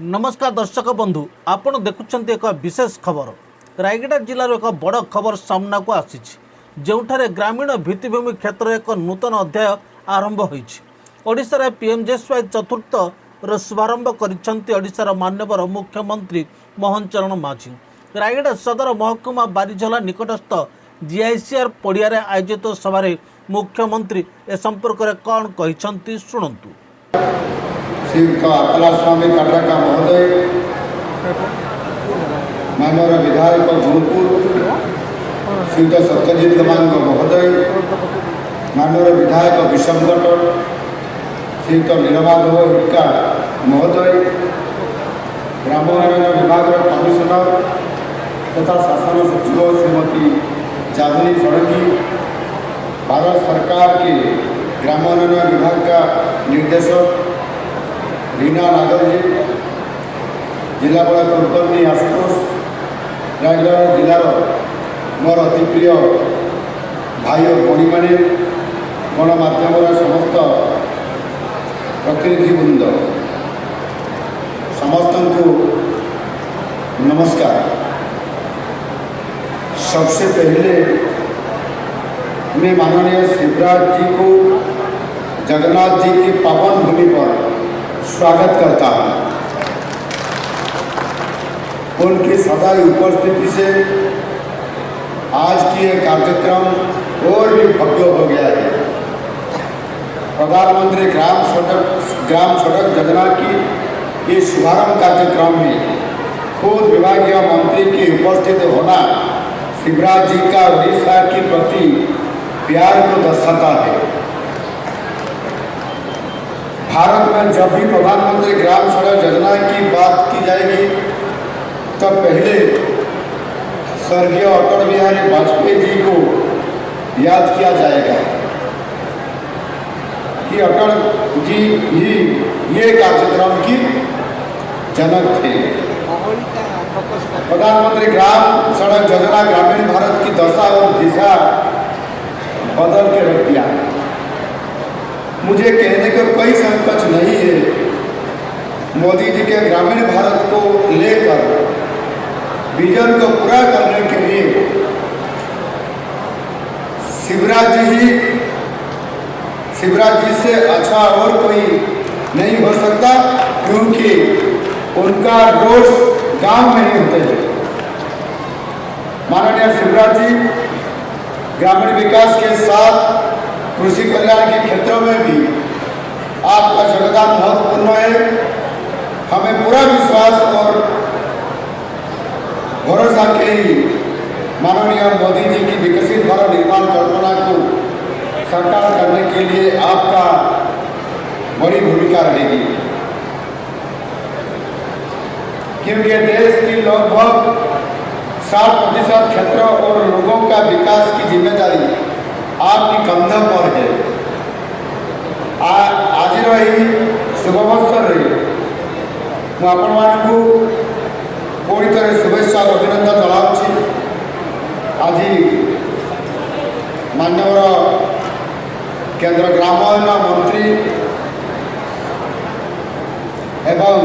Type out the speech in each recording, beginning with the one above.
नमस्कार दर्शक बंधु आपण देखुं एक विशेष खबर रायगड़ा जिलार एक बड़ खबर सामना को आसी जोठारे ग्रामीण भित्तिभूमि क्षेत्र में एक नूतन अध्याय आरंभ होशार पीएमजेएसवाई चतुर्थ शुभारंभ कर मान्यवर मुख्यमंत्री मोहन चरण माझी रायगड़ा सदर महकुमा बारिझला निकटस्थ जीआईसीआर पड़िया आयोजित सभा मुख्यमंत्री ए संपर्क में कौन कहते शुणु। श्रीयुक्त अतला स्वामी काटराका महोदय, माननीय विधायक गुणपुर श्रीयुक्त सत्यजित गमांग महोदय, माननीय विधायक विषमगढ़ श्रीयुक्त नीलमाधव हिक्का महोदय, ग्रामोन्नयन विभाग कमिशनर तथा शासन सचिव श्रीमती जामिनी सड़की, भारत सरकार के ग्रामोन्नयन विभाग का निर्देशक रीना नागर जी, जिलापाल कुलकर्णी आशुतोष, रायगढ़ जिलार मोर अति प्रिय भाई और भौणी मैंने गणमाध्यम समस्त प्रतिनिधिवृंद समस्त को नमस्कार। सबसे पहले मैं माननीय शिवराज जी को जगन्नाथ जी की पावन भूमि पर स्वागत करता हूँ। उनकी सदैव उपस्थिति से आज की यह कार्यक्रम और भी भव्य हो गया है। प्रधानमंत्री ग्राम सड़क योजना की ये शुभारंभ कार्यक्रम में खुद विभागीय मंत्री की उपस्थित होना शिवराज जी का उड़ीसा के प्रति प्यार को दर्शाता है। भारत में जब भी प्रधानमंत्री ग्राम सड़क योजना की बात की जाएगी तब पहले स्वर्गीय अटल बिहारी वाजपेयी जी को याद किया जाएगा कि अटल जी ही ये कार्यक्रम की जनक थे। प्रधानमंत्री ग्राम सड़क योजना ग्रामीण भारत की दशा और दिशा बदल के रख दिया। मुझे कहने का कोई संकोच नहीं है, मोदी जी के ग्रामीण भारत को लेकर विजन को पूरा करने के लिए शिवराज जी से अच्छा और कोई नहीं हो सकता, क्योंकि उनका रोज गांव में ही होते हैं। माननीय शिवराज जी ग्रामीण विकास के साथ कृषि कल्याण के क्षेत्रों में भी आपका योगदान महत्वपूर्ण है। हमें पूरा विश्वास और भरोसा के ही माननीय मोदी जी की विकसित भारत निर्माण कल्पना को साकार करने के लिए आपका बड़ी भूमिका रहेगी, क्योंकि देश की लगभग 60% क्षेत्र और लोगों का विकास की जिम्मेदारी आपकी कंधों पर है। आज रही शुभवर्ष रही मुझे पुणी थे शुभेच्छा और अभिनंदन जनाऊँ। आज माननीय केंद्र ग्रामोन्नयन मंत्री एवं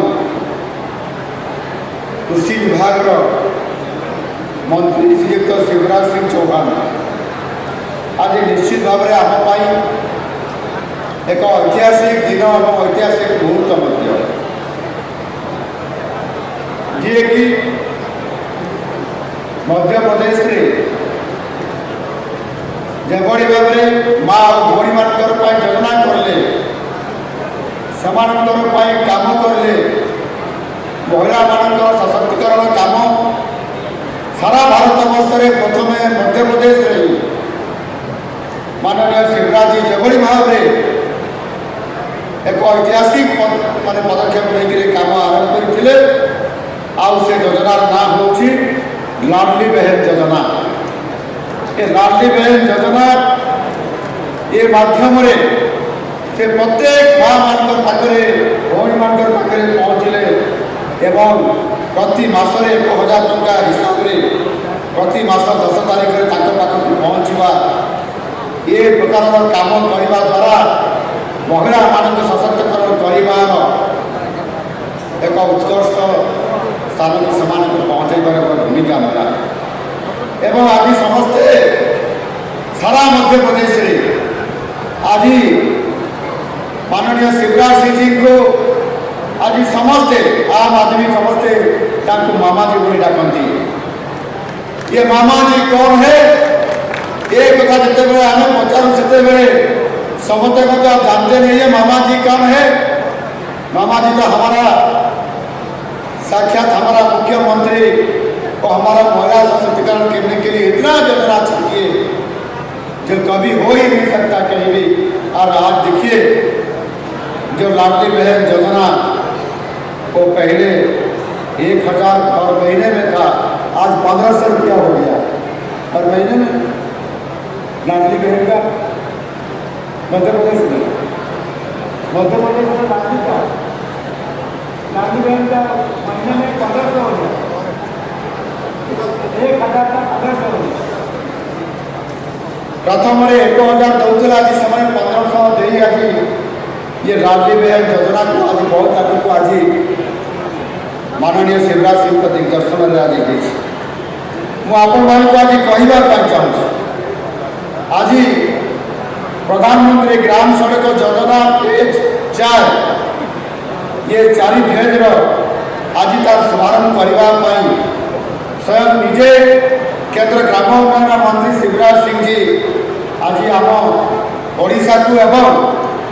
कृषि विभाग मंत्री श्रीयुक्त शिवराज सिंह चौहान आज निश्चित भाव में आम एक ऐतिहासिक दिन और ऐतिहासिक मुहूर्त जी कि मध्य प्रदेश जेभली भाव में माँ और भौणी मान योजना करले काम करले महिला मान सशक्तिकरण काम सारा भारत वर्ष में प्रथम मध्य प्रदेश माननीय शिवराज जी जेभली भाव में एक ऐतिहासिक मान पदक्षेप लेकर काम आरंभ करते से योजनार नाम हूँ लाडली बहन योजना। ये लाडली बहन योजना ये माध्यम से प्रत्येक माँ मान पाखे भौणी मान पाखे पहुँचले एवं प्रति मसरे 1000 टंका हिसाब से प्रति मास 10 तारीख में पाखक पहुँचवा ये प्रकार काम करने द्वारा महिला मान सशक्तिकरण कर एक उत्कर्ष स्थान को सेमान पहुँचाइबार भूमिका नेला एवं आज समस्ते सारा मध्य प्रदेश रे आज माननीय शिवराज सिंह जी को आज समस्ते आम आदमी समस्ते मामाजी बोली डाकती। ये मामाजी कौन है ये कथा जिते आम पचारू से समस्ते को तो आप जानते नहीं है मामाजी कौन है। मामाजी तो हमारा साक्षात हमारा मुख्यमंत्री और हमारा महिला सशक्तिकरण करने के लिए इतना योजना चाहिए जो कभी हो ही नहीं सकता कहीं भी। और आज देखिए जो लाडली बहन योजना वो पहले 1000 हर महीने में था, आज 1500 रुपया हो गया हर महीने में लाडली बहन का। मध्य प्रदेश में लाडली बहन का महीने में 1500 हो गया, 1000 का 1500 हो गया। प्रथम 1000 दौला आज समय 1500 दे आज ये लाडली बहन योजना को आज बहुत आगे को आज माननीय शिवराज सिंह का दिग्दर्शन में आज मुझे आज कहवाई चाहूँ आज प्रधानमंत्री ग्राम सड़क योजना फेज 4 ये 4 फेज आज तार शुभारंभ करने स्वयं निजे केंद्र ग्राम उन्नयन मंत्री शिवराज सिंह जी आज आम ओडिशा को एवं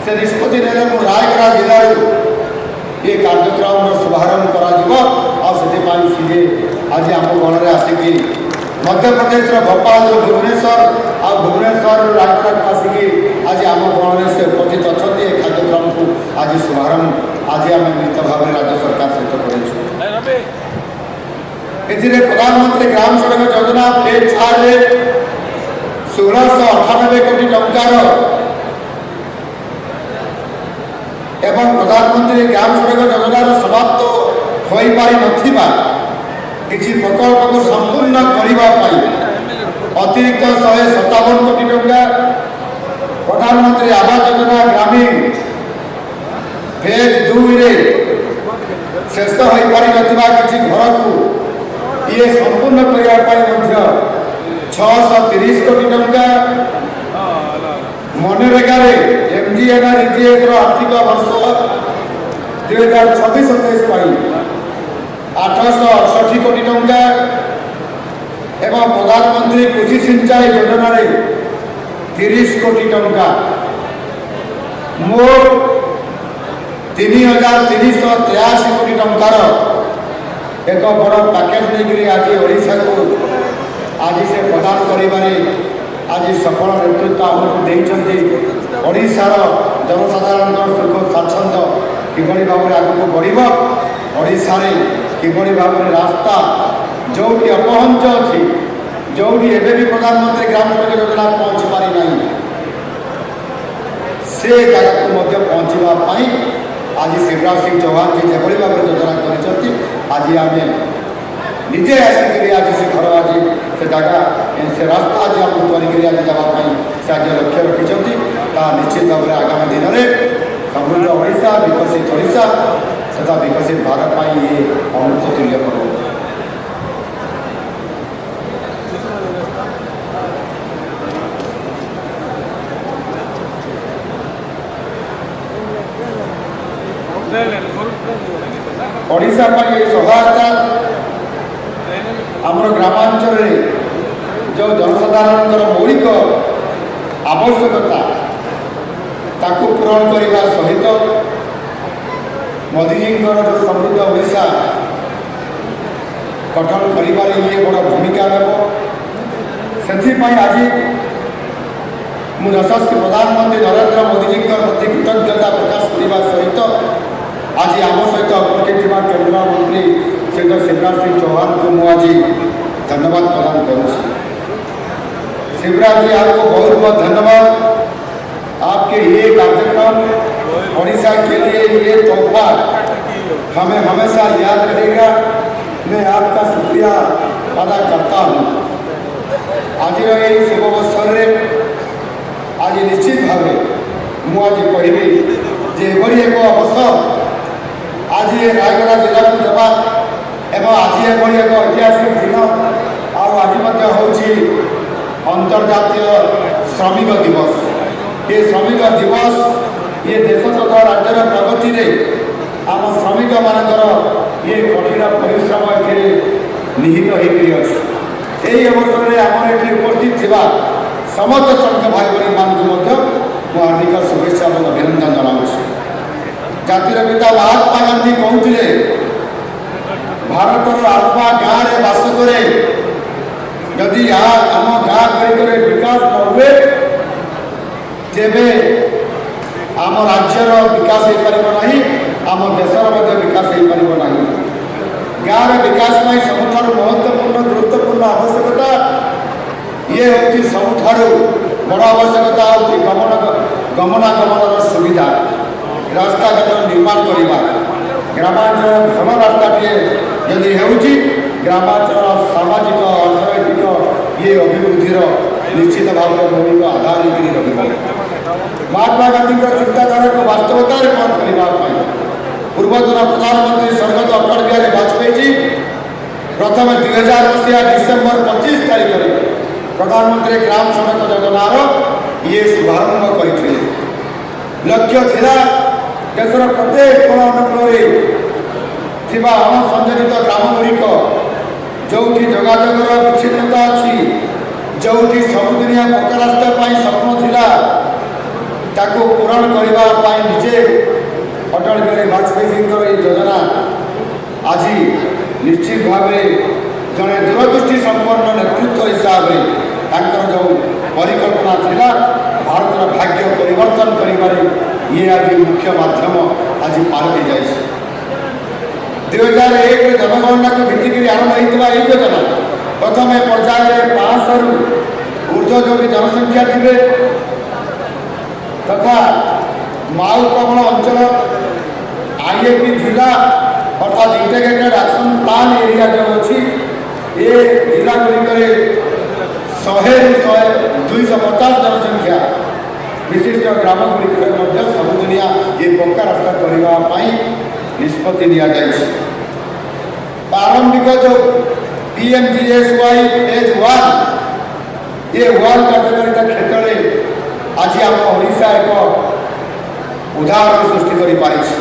से निष्पत्ति ने रायगड़ा जिलू ये कार्यक्रम शुभारंभ करा आज आम गण आसिकी मध्य प्रदेश भोपाल भुवनेश्वर आ भुवनेश्वर रायगड़ा को आसिकी आज आम गण से उपस्थित अच्छा कार्यक्रम को आज शुभारंभ आज आम मिलित भाव राज्य सरकार सहित कर प्रधानमंत्री ग्राम सड़क योजना फेज 4 1698 कोटी टंकार एवं प्रधानमंत्री ग्राम सड़क योजनार समाप्त हो पारि नथिबा किसी प्रकल्प को संपूर्ण करने अतिरिक्त 157 कोटी टंका प्रधानमंत्री आवास योजना ग्रामीण फेज 2 रे शेष हो पारि नथिबा किसी घर को ये संपूर्ण करने 630 कोटी टंका मनरेगा MGNREGA आर्थिक वर्ष 2026-27 868 कोटी टंका एवं प्रधानमंत्री कृषि सिंचाई योजना 30 कोटी टंका मोट 3383 कोटी टंकार एक बड़ पैकेज नहीं आज ओडिशा को आज से प्रदान करें आज सफल नेतृत्व आमको ओडिशार जनसाधारण सुख स्वाच्छंद किभली भाव में आगक बढ़ ओडिशा किभली भाव में रास्ता जो अपहंच अच्छी जो एवं भी प्रधानमंत्री ग्राम सड़क योजना पहुँची पारि ना से जगह को पहुँचापी आज शिवराज सिंह चौहान जी जो भाव में योजना कर आज आम निजे आसिक आज से घर आज से जगह से रास्ता आज आपको करके आज जावाई से आज लक्ष्य रखिंट निश्चित भाव में आगामी दिन में समृद्ध ओडिशा विकसित ओडिशा तथा विकसित भारत पर ये अमृत तुल्य पर्व। ओडिशा पर ये सहायता आमर ग्रामांचल जो जनसाधारण मौलिक आवश्यकता ताकू पूरण करने सहित मोदी जी जो समृद्ध ओडिशा गठन कर ये बड़ भूमिका ने आज मुझे यशस्वी प्रधानमंत्री नरेंद्र मोदी जी प्रति कृतज्ञता प्रकाश करने सहित आज आम सहित उपस्थित केंद्र मंत्री श्री शिवराज सिंह चौहान को मुझे धन्यवाद प्रदान करूँ। शिवराज जी आपको बहुत बहुत धन्यवाद। आपके ये कार्यक्रम ओडिशा के लिए ये तोहफा हमें हमेशा याद रहेगा। मैं आपका शुक्रिया अदा करता हूँ। आज ये शुभ अवसर आज निश्चित भाव मुझे कहबी जे एक अवसर ଆଜି ଏ ରାୟଗଡ଼ା ଜିଲ୍ଲାକୁ ଦେବା ଏବଂ ଆଜି ଏଭଳି ଏକ ଐତିହାସିକ ଦିନ ଆଉ ଆଜି ମଧ୍ୟ ହେଉଛି ଅନ୍ତର୍ଜାତୀୟ ଶ୍ରମିକ ଦିବସ। ଏ ଶ୍ରମିକ ଦିବସ ଏ ଦେଶ ତଥା ରାଜ୍ୟର ପ୍ରଗତିରେ ଆମ ଶ୍ରମିକମାନଙ୍କର ଇଏ କଠିନ ପରିଶ୍ରମ ଏଥିରେ ନିହିତ ହୋଇକରି ଅଛି। ଏହି ଅବସରରେ ଆମର ଏଠି ଉପସ୍ଥିତ ଥିବା ସମସ୍ତ ଶ୍ରମିକ ଭାଇ ଭଉଣୀମାନଙ୍କୁ ମଧ୍ୟ ମୁଁ ହାର୍ଦ୍ଦିକ ଶୁଭେଚ୍ଛା ଏବଂ ଅଭିନନ୍ଦନ ଜଣାଉଛି। ଜାତିର ପିତା ମହାତ୍ମା ଗାନ୍ଧୀ କହୁଥିଲେ, ଭାରତର ଆତ୍ମା ଗାଁରେ ବାସ କରେ, ଯଦି ଆମ ଗାଁ ଗୁଡ଼ିକରେ ବିକାଶ ନ ହୁଏ ତେବେ ଆମ ରାଜ୍ୟର ବିକାଶ ହୋଇପାରିବ ନାହିଁ, ଆମ ଦେଶର ମଧ୍ୟ ବିକାଶ ହୋଇପାରିବ ନାହିଁ। ଗାଁର ବିକାଶ ପାଇଁ ସବୁଠାରୁ ମହତ୍ତ୍ୱପୂର୍ଣ୍ଣ ଗୁରୁତ୍ୱପୂର୍ଣ୍ଣ ଆବଶ୍ୟକତା ଇଏ ହେଉଛି ସବୁଠାରୁ ବଡ଼ ଆବଶ୍ୟକତା ହେଉଛି ଗମନାଗମନର ସୁବିଧା, ରାସ୍ତାଘାଟ ନିର୍ମାଣ କରିବା। ଗ୍ରାମାଞ୍ଚଳ ଭଲ ରାସ୍ତାଟିଏ ଯଦି ହେଉଛି ଗ୍ରାମାଞ୍ଚଳ ସାମାଜିକ ଅର୍ଥନୈତିକ ଇଏ ଅଭିବୃଦ୍ଧିର ନିଶ୍ଚିତ ଭାବରେ ମୌଳିକ ଆଧାର ହୋଇକରି ରହିବ। ମହାତ୍ମା ଗାନ୍ଧୀଙ୍କ ଚିନ୍ତାଧାରାକୁ ବାସ୍ତବତାରେ କ'ଣ କରିବା ପାଇଁ ପୂର୍ବତନ ପ୍ରଧାନମନ୍ତ୍ରୀ ସ୍ୱର୍ଗତ ଅଟଳ ବିହାରୀ ବାଜପେୟୀଜୀ ପ୍ରଥମେ 2000 ମସିହା ଡିସେମ୍ବର 25 ତାରିଖରେ ପ୍ରଧାନମନ୍ତ୍ରୀ ଗ୍ରାମ ସଡ଼କ ଯୋଜନାର ଇଏ ଶୁଭାରମ୍ଭ କରିଥିଲେ। ଲକ୍ଷ୍ୟ ଥିଲା ଦେଶର ପ୍ରତ୍ୟେକ କୋଣ ଅନୁକୂଳରେ ଥିବା ଅଣସଂଯୋଜିତ ଗ୍ରାମଗୁଡ଼ିକ ଯେଉଁଠି ଯୋଗାଯୋଗର ବିଚ୍ଛିନ୍ନତା ଅଛି, ଯେଉଁଠି ସବୁଦିନିଆ ପକ୍କା ରାସ୍ତା ପାଇଁ ସ୍ୱପ୍ନ ଥିଲା, ତାକୁ ପୂରଣ କରିବା ପାଇଁ ନିଜେ ଅଟଳ ବିହାରୀ ବାଜପେୟୀଜୀଙ୍କର ଏହି ଯୋଜନା ଆଜି ନିଶ୍ଚିତ ଭାବରେ ଜଣେ ଦୂରଦୃଷ୍ଟି ସମ୍ପନ୍ନ ନେତୃତ୍ୱ ହିସାବରେ ତାଙ୍କର ଯେଉଁ ପରିକଳ୍ପନା ଥିଲା ଭାରତର ଭାଗ୍ୟ ପରିବର୍ତ୍ତନ କରିବାରେ ଇଏ ଆଜି ମୁଖ୍ୟ ମାଧ୍ୟମ ଆଜି ପାଲଟି ଯାଇଛି। 2001ରେ ଜନଗଣନାକୁ ଭିତ୍ତିକରି ଆରମ୍ଭ ହୋଇଥିବା ଏହି ଯୋଜନା ପ୍ରଥମେ ପର୍ଯ୍ୟାୟରେ 500ରୁ ଉର୍ଦ୍ଧ୍ୱ ଯୋଉଠି ଜନସଂଖ୍ୟା ଥିବେ ତଥା ମାଓ ପ୍ରବଣ ଅଞ୍ଚଳ IAP ଜିଲ୍ଲା ଅର୍ଥାତ୍ ଇଣ୍ଟିଗ୍ରେଟେଡ୍ ଆକ୍ସନ୍ ପ୍ଲାନ୍ ଏରିଆ ଯେଉଁ ଅଛି ଏ ଜିଲ୍ଲାଗୁଡ଼ିକରେ 100ରୁ 250 ଜନସଂଖ୍ୟା ବିଶିଷ୍ଟ ଗ୍ରାମଗୁଡ଼ିକରେ ମଧ୍ୟ ସବୁଦିନିଆ ଏ ପକ୍କା ରାସ୍ତା କରିବା ପାଇଁ ନିଷ୍ପତ୍ତି ନିଆଯାଇଛି। ପ୍ରାରମ୍ଭିକ ଯେଉଁ PMGSY ଫେଜ୍ 1 ଏ 1 କାର୍ଯ୍ୟକାରିତା କ୍ଷେତ୍ରରେ ଆଜି ଆମ ଓଡ଼ିଶା ଏକ ଉଦାହରଣ ସୃଷ୍ଟି କରିପାରିଛି।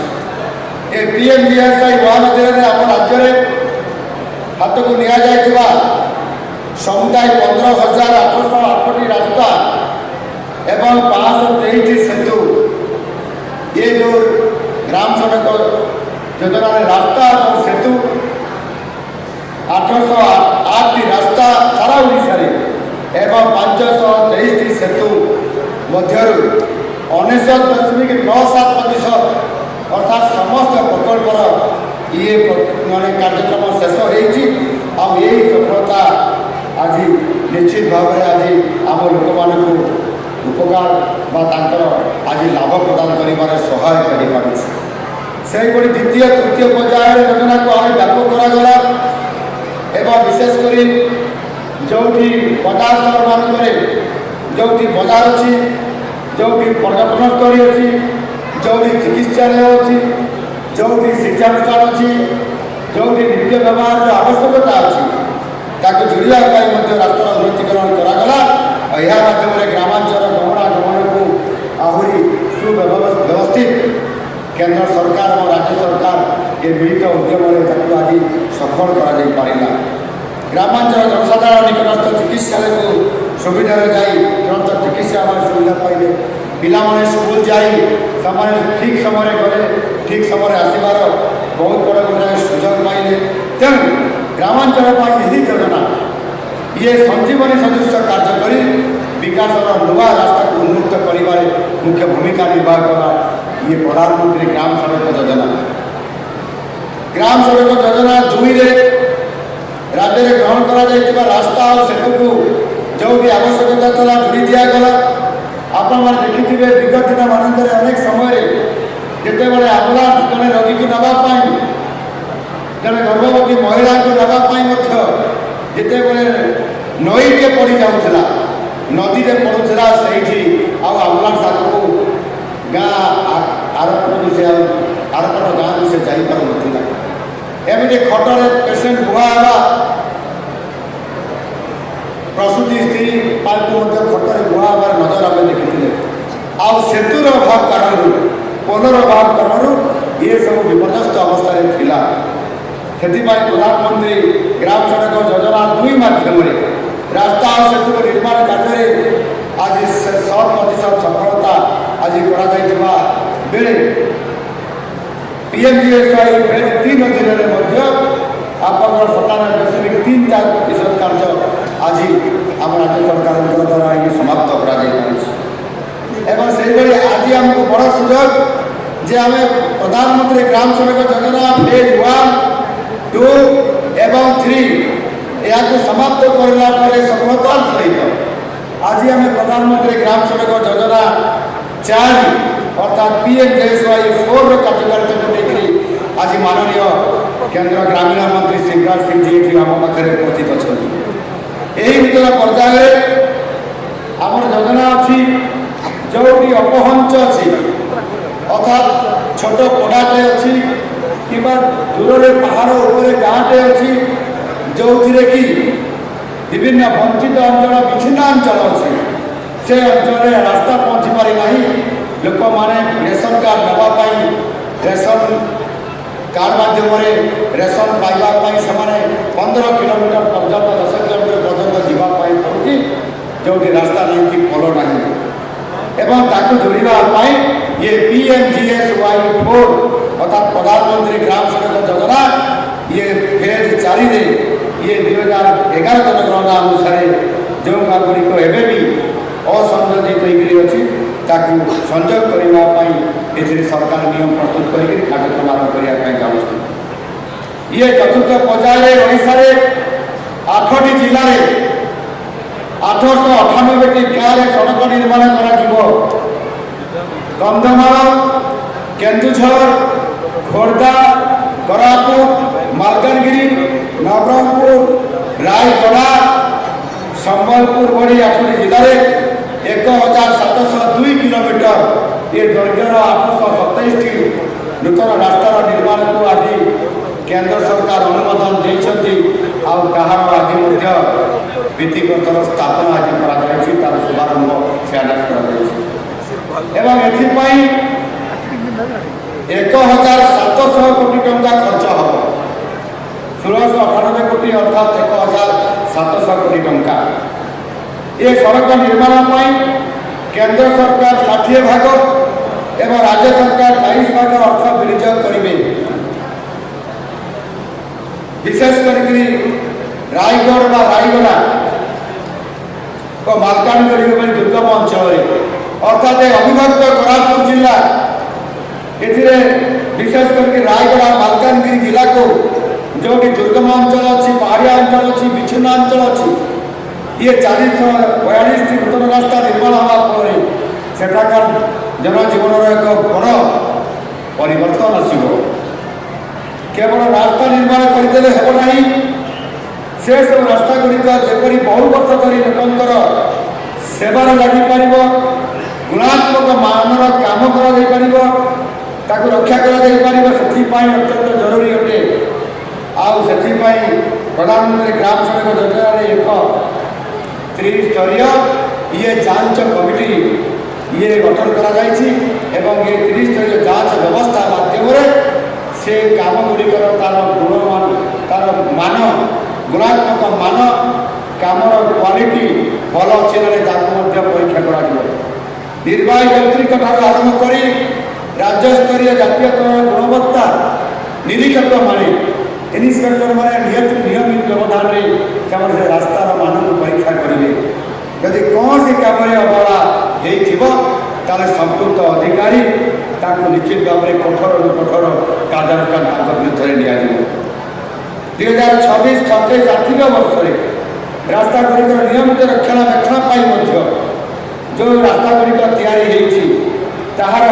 ଏ PMGSY 1 ଅଧୀନରେ ଆମ ରାଜ୍ୟରେ ହାତକୁ ନିଆଯାଇଥିବା ସମୁଦାୟ 15,808ଟି ରାସ୍ତା ଏବଂ 523ଟି ସେତୁ ଏ ଯେଉଁ ଗ୍ରାମ ସଡ଼କ ଯୋଜନାରେ ରାସ୍ତା ଏବଂ ସେତୁ 808ଟି ରାସ୍ତା ସାରା ଓଡ଼ିଶାରେ ଏବଂ 523ଟି ସେତୁ ମଧ୍ୟରୁ 99.97% ଅର୍ଥାତ୍ ସମସ୍ତ ପ୍ରକଳ୍ପର ଇଏ କାର୍ଯ୍ୟକ୍ରମ ଶେଷ ହୋଇଛି। ଆଉ ଏହି ସଫଳତା ଆଜି ନିଶ୍ଚିତ ଭାବରେ ଆଜି ଆମ ଲୋକମାନଙ୍କୁ ଉପକାର ବା ତାଙ୍କର ଆଜି ଲାଭ ପ୍ରଦାନ କରିବାରେ ସହାୟକ ହୋଇପାରୁଛି। ସେହିଭଳି ଦ୍ୱିତୀୟ ତୃତୀୟ ପର୍ଯ୍ୟାୟରେ ଯୋଜନାକୁ ଆହୁରି ବ୍ୟାପକ କରାଗଲା ଏବଂ ବିଶେଷ କରି ଯେଉଁଠି ବଜାର ସହରମାନଙ୍କରେ ଯେଉଁଠି ବଜାର ଅଛି, ଯେଉଁଠି ପର୍ଯ୍ୟଟନସ୍ଥଳୀ ଅଛି, ଯେଉଁଠି ଚିକିତ୍ସାଳୟ ଅଛି, ଯେଉଁଠି ଶିକ୍ଷାନୁଷ୍ଠାନ ଅଛି, ଯେଉଁଠି ନିତ୍ୟ ବ୍ୟବହାରର ଆବଶ୍ୟକତା ଅଛି ତାକୁ ଯୋଡ଼ିବା ପାଇଁ ମଧ୍ୟ ରାସ୍ତାର ଉନ୍ନତିକରଣ କରାଗଲା। ଏହା ମାଧ୍ୟମରେ ଗ୍ରାମାଞ୍ଚଳ ଗମନାଗମନକୁ ଆହୁରି ସୁବ୍ୟବସ୍ଥିତ କେନ୍ଦ୍ର ସରକାର ଏବଂ ରାଜ୍ୟ ସରକାର ଏ ମିଳିତ ଉଦ୍ୟମରେ ତାକୁ ଆଜି ସଫଳ କରାଯାଇପାରିଲା। ଗ୍ରାମାଞ୍ଚଳ ଜନସାଧାରଣ ନିକଟସ୍ଥ ଚିକିତ୍ସାଳୟକୁ ସୁବିଧାରେ ଯାଇ ତୁରନ୍ତ ଚିକିତ୍ସା ସୁବିଧା ପାଇଲେ। ପିଲାମାନେ ସ୍କୁଲ ଯାଇ ସେମାନେ ଠିକ୍ ସମୟରେ ଗଲେ, ଠିକ୍ ସମୟରେ ଆସିବାର ବହୁତ ବଡ଼ ଗୋଟାଏ ସୁଯୋଗ ପାଇଲେ। ତେଣୁ ଗ୍ରାମାଞ୍ଚଳ ପାଇଁ ଏହି ଯୋଜନା ଇଏ ସଞ୍ଜୀବନୀ ସଦୃଶ କାର୍ଯ୍ୟ କରି ବିକାଶର ନୂଆ ରାସ୍ତାକୁ ଉନ୍ମୁକ୍ତ କରିବାରେ ମୁଖ୍ୟ ଭୂମିକା ନିର୍ବାହ କଲା ଇଏ ପ୍ରଧାନମନ୍ତ୍ରୀ ଗ୍ରାମ ସଡ଼କ ଯୋଜନା। ଗ୍ରାମ ସଡ଼କ ଯୋଜନା 2ରେ ରାଜ୍ୟରେ ଗ୍ରହଣ କରାଯାଇଥିବା ରାସ୍ତା ଓ ସେତୁକୁ ଯେଉଁଠି ଆବଶ୍ୟକତା ଥିଲା ଯୋଡ଼ି ଦିଆଗଲା। ଆପଣମାନେ ଦେଖିଥିବେ ବିଗତ ଦିନମାନଙ୍କରେ ଅନେକ ସମୟରେ ଯେତେବେଳେ ଆମ୍ବୁଲାନ୍ସ ଜଣେ ରୋଗୀକୁ ନେବା ପାଇଁ, ଜଣେ ଗର୍ଭବତୀ ମହିଳାଙ୍କୁ ନେବା ପାଇଁ ମଧ୍ୟ ଯେତେବେଳେ ନଈଟିଏ ପଡ଼ିଯାଉଥିଲା, ନଦୀରେ ପଡ଼ୁଥିଲା, ସେଇଠି ଆଉ ଆମ୍ବୁଲାନ୍ସ ଆଗକୁ ଗାଁ ଆରମ୍ଭକୁ ସେ ଆଉ ଆରପଟ ଗାଁକୁ ସେ ଯାଇପାରୁନଥିଲା। ଏମିତି ଖଟରେ ପେସେଣ୍ଟ ବୁହା ହେବା, ପ୍ରସୂତି ସ୍ତ୍ରୀ ପାଙ୍କୁ ମଧ୍ୟ ଖଟରେ ବୁହା ହେବାର ନଜର ଆମେ ଦେଖିଥିଲେ। ଆଉ ସେତୁର ଅଭାବ କାରଣରୁ, ପୋଲର ଅଭାବ କାରଣରୁ ଇଏ ସବୁ ବିପର୍ଯ୍ୟସ୍ତ ଅବସ୍ଥାରେ ଥିଲା। ସେଥିପାଇଁ ପ୍ରଧାନମନ୍ତ୍ରୀ ଗ୍ରାମ ସଡ଼କ ଯୋଜନା 2 ମାଧ୍ୟମରେ ରାସ୍ତା ଆଉ ସେତୁ ନିର୍ମାଣ କାର୍ଯ୍ୟରେ ଆଜି 100% ସଫଳତା ଆଜି କରାଯାଇଥିବା ବେଳେ PMGSY ଫେଜ୍ 3 ଅଧୀନରେ ମଧ୍ୟ ଆପଣଙ୍କର 97.34% କାର୍ଯ୍ୟ ଆଜି ଆମ ରାଜ୍ୟ ସରକାରଙ୍କ ଦ୍ୱାରା ଏହି ସମାପ୍ତ କରାଯାଇପାରିଛି। ଏବଂ ସେହିଭଳି ଆଜି ଆମକୁ ବଡ଼ ସୁଯୋଗ ଯେ ଆମେ ପ୍ରଧାନମନ୍ତ୍ରୀ ଗ୍ରାମ ସଡ଼କ ଯୋଜନା ଫେଜ୍ 1, 2 ଏବଂ 3 ଏହାକୁ ସମାପ୍ତ କରିଲା ପରେ ସଫଳତାର ସହିତ ଆଜି ଆମେ ପ୍ରଧାନମନ୍ତ୍ରୀ ଗ୍ରାମ ସଡ଼କ ଯୋଜନା 4 ଅର୍ଥାତ୍ PMGSY 4ର କାର୍ଯ୍ୟକାରିତାକୁ ନେଇକରି ଆଜି ମାନନୀୟ କେନ୍ଦ୍ର ଗ୍ରାମୀଣ ମନ୍ତ୍ରୀ ଶିବରାଜ ସିଂଜୀ ଏଠି ଆମ ପାଖରେ ଉପସ୍ଥିତ ଅଛନ୍ତି। ଏହି ନୂତନ ପର୍ଯ୍ୟାୟରେ ଆମର ଯୋଜନା ଅଛି ଯେଉଁଠି ଅପହଞ୍ଚ ଅଛି ଅର୍ଥାତ୍ ଛୋଟ ପଡ଼ାଟେ ଅଛି କିମ୍ବା ଦୂରରେ ପାହାଡ଼ ଉପରେ ଗାଁଟେ ଅଛି ଯେଉଁଥିରେ କି ବିଭିନ୍ନ ବଞ୍ଚିତ ଅଞ୍ଚଳ, ବିଚ୍ଛିନ୍ନାଞ୍ଚଳ ଅଛି, ସେ ଅଞ୍ଚଳରେ ରାସ୍ତା ପହଞ୍ଚି ପାରି ନାହିଁ। ଲୋକମାନେ ରେସନ କାର୍ଡ଼ ନେବା ପାଇଁ, ରେସନ କାର୍ଡ଼ ମାଧ୍ୟମରେ ରେସନ ପାଇବା ପାଇଁ ସେମାନେ 15 କିଲୋମିଟର ପର୍ଯ୍ୟନ୍ତ, 10 କିଲୋମିଟର ପର୍ଯ୍ୟନ୍ତ ଯିବା ପାଇଁ ପଡ଼ୁଛି, ଯେଉଁଠି ରାସ୍ତା ନାହିଁ କି ପୋଲ ନାହିଁ। ଏବଂ ତାକୁ ଯୋଡ଼ିବା ପାଇଁ ଇଏ PMGSY 4 ଅର୍ଥାତ୍ ପ୍ରଧାନମନ୍ତ୍ରୀ ଗ୍ରାମ ସଡ଼କ ଯୋଜନା ଇଏ ଫେଜ୍ 4ରେ ଇଏ 2011 ଜନଗଣନା ଅନୁସାରେ ଯେଉଁ ଗାଁ ଗୁଡ଼ିକ ଏବେ ବି ଅସଂଯୋଜିତ ହୋଇକରି ଅଛି ତାକୁ ସଂଯୋଗ କରିବା ପାଇଁ ଏଥିରେ ସରକାର ନିୟମ ପ୍ରସ୍ତୁତ କରିକି କାର୍ଯ୍ୟକ୍ରମ ଆରମ୍ଭ କରିବା ପାଇଁ ଯାଉଛନ୍ତି। ଇଏ ଚତୁର୍ଥ ପର୍ଯ୍ୟାୟରେ ଓଡ଼ିଶାରେ 8ଟି ଜିଲ୍ଲାରେ 898ଟି ଗାଁରେ ସଡ଼କ ନିର୍ମାଣ କରାଯିବ। କନ୍ଧମାଳ, କେନ୍ଦୁଝର, ଖୋର୍ଦ୍ଧା, କୋରାପୁଟ, ମାଲକାନଗିରି, ନବରଙ୍ଗପୁର, ରାୟଗଡ଼ା, ସମ୍ବଲପୁର ଭଳି 8ଟି ଜିଲ୍ଲାରେ 1702 କିଲୋମିଟର ଏ ଦୈର୍ଘ୍ୟର 827ଟି ନୂତନ ରାସ୍ତାର ନିର୍ମାଣକୁ ଆଜି କେନ୍ଦ୍ର ସରକାର ଅନୁମୋଦନ ଦେଇଛନ୍ତି। ଆଉ ତାହାର ଆଜି ମଧ୍ୟ ଭିତ୍ତିପ୍ରସ୍ତର ସ୍ଥାପନ ଆଜି କରାଯାଇଛି, ତାର ଶୁଭାରମ୍ଭ ଶିଳାନ୍ୟାସ କରାଯାଇଛି। ଏବଂ ଏଥିପାଇଁ 1700 କୋଟି ଟଙ୍କା ଖର୍ଚ୍ଚ ହେବ। 1698 କୋଟି ଅର୍ଥାତ୍ 1700 କୋଟି ଟଙ୍କା। ଏ ସଡ଼କ ନିର୍ମାଣ ପାଇଁ କେନ୍ଦ୍ର ସରକାର 60 ଭାଗ ଏବଂ ରାଜ୍ୟ ସରକାର 40 ଭାଗ ଅର୍ଥ ବିନିଯୋଗ କରିବେ। ବିଶେଷ କରିକି ରାୟଗଡ଼ ବା ରାୟଗଡ଼ା ଓ ମାଲକାନଗିରି ଭଳି ଦୁର୍ଗମ ଅଞ୍ଚଳରେ ଅର୍ଥାତ୍ ଅବିଭକ୍ତ କୋରାପୁଟ ଜିଲ୍ଲା, ଏଥିରେ ବିଶେଷ କରିକି ରାୟଗଡ଼ା ମାଲକାନଗିରି ଜିଲ୍ଲାକୁ ଯେଉଁଠି ଦୁର୍ଗମ ଅଞ୍ଚଳ ଅଛି, ପାହାଡ଼ିଆ ଅଞ୍ଚଳ ଅଛି, ବିଚ୍ଛିନ୍ନ ଅଞ୍ଚଳ ଅଛି, ଇଏ 442ଟି ନୂତନ ରାସ୍ତା ନିର୍ମାଣ ହେବା ଫଳରେ ସେଠାକାର ଜନଜୀବନର ଏକ ବଡ଼ ପରିବର୍ତ୍ତନ ଆସିବ। କେବଳ ରାସ୍ତା ନିର୍ମାଣ କରିଦେଲେ ହେବ ନାହିଁ, ସେସବୁ ରାସ୍ତା ଗୁଡ଼ିକ ଯେପରି ବହୁ ବର୍ଷ ଧରି ଲୋକଙ୍କର ସେବାରେ ଲାଗିପାରିବ, ଗୁଣାତ୍ମକ ମାନର କାମ କରାଯାଇପାରିବ, ତାକୁ ରକ୍ଷା କରାଯାଇପାରିବ, ସେଥିପାଇଁ ଅତ୍ୟନ୍ତ ଜରୁରୀ ଅଟେ। ଆଉ ସେଥିପାଇଁ ପ୍ରଧାନମନ୍ତ୍ରୀ ଗ୍ରାମ ସଡ଼କ ଯୋଜନାରେ ଏକ ତ୍ରିସ୍ତରୀୟ ଯାଞ୍ଚ କମିଟି ଗଠନ କରାଯାଇଛି ଏବଂ ଏ ତ୍ରିସ୍ତରୀୟ ଯାଞ୍ଚ ବ୍ୟବସ୍ଥା ମାଧ୍ୟମରେ ସେ କାମ ଗୁଡ଼ିକର ତାର ମାନ, ଗୁଣାତ୍ମକ ମାନ, କାମର କ୍ୱାଲିଟି ଭଲ ଅଛି ନା ତାକୁ ମଧ୍ୟ ପରୀକ୍ଷା କରାଯିବ। ନିର୍ବାହୀ ଯନ୍ତ୍ରିକ ଠାରୁ ଆରମ୍ଭ କରି ରାଜ୍ୟସ୍ତରୀୟ ଜାତୀୟକରଣ ଗୁଣବତ୍ତା ନିରୀକ୍ଷକମାନେ, ଇନ୍ସପେକ୍ଟରମାନେ ନିୟମିତ ବ୍ୟବଧାନରେ ସେମାନେ ସେ ରାସ୍ତାର ମାନକୁ ପରୀକ୍ଷା କରିବେ। ଯଦି କୌଣସି କାମରେ ଅବହେଳା ହେଇଥିବ ତାହେଲେ ସମ୍ପୃକ୍ତ ଅଧିକାରୀ ତାଙ୍କୁ ନିଶ୍ଚିତ ଭାବରେ କଠୋରରୁ କଠୋର କାର୍ଯ୍ୟାନୁଷ୍ଠାନ ତାଙ୍କ ବିରୁଦ୍ଧରେ ନିଆଯିବ। 2026-27 ଆର୍ଥିକ ବର୍ଷରେ ରାସ୍ତାଗୁଡ଼ିକର ନିୟମିତ ରକ୍ଷଣାବେକ୍ଷଣ ପାଇଁ ମଧ୍ୟ ଯେଉଁ ରାସ୍ତାଗୁଡ଼ିକ ତିଆରି ହେଇଛି ତାହାର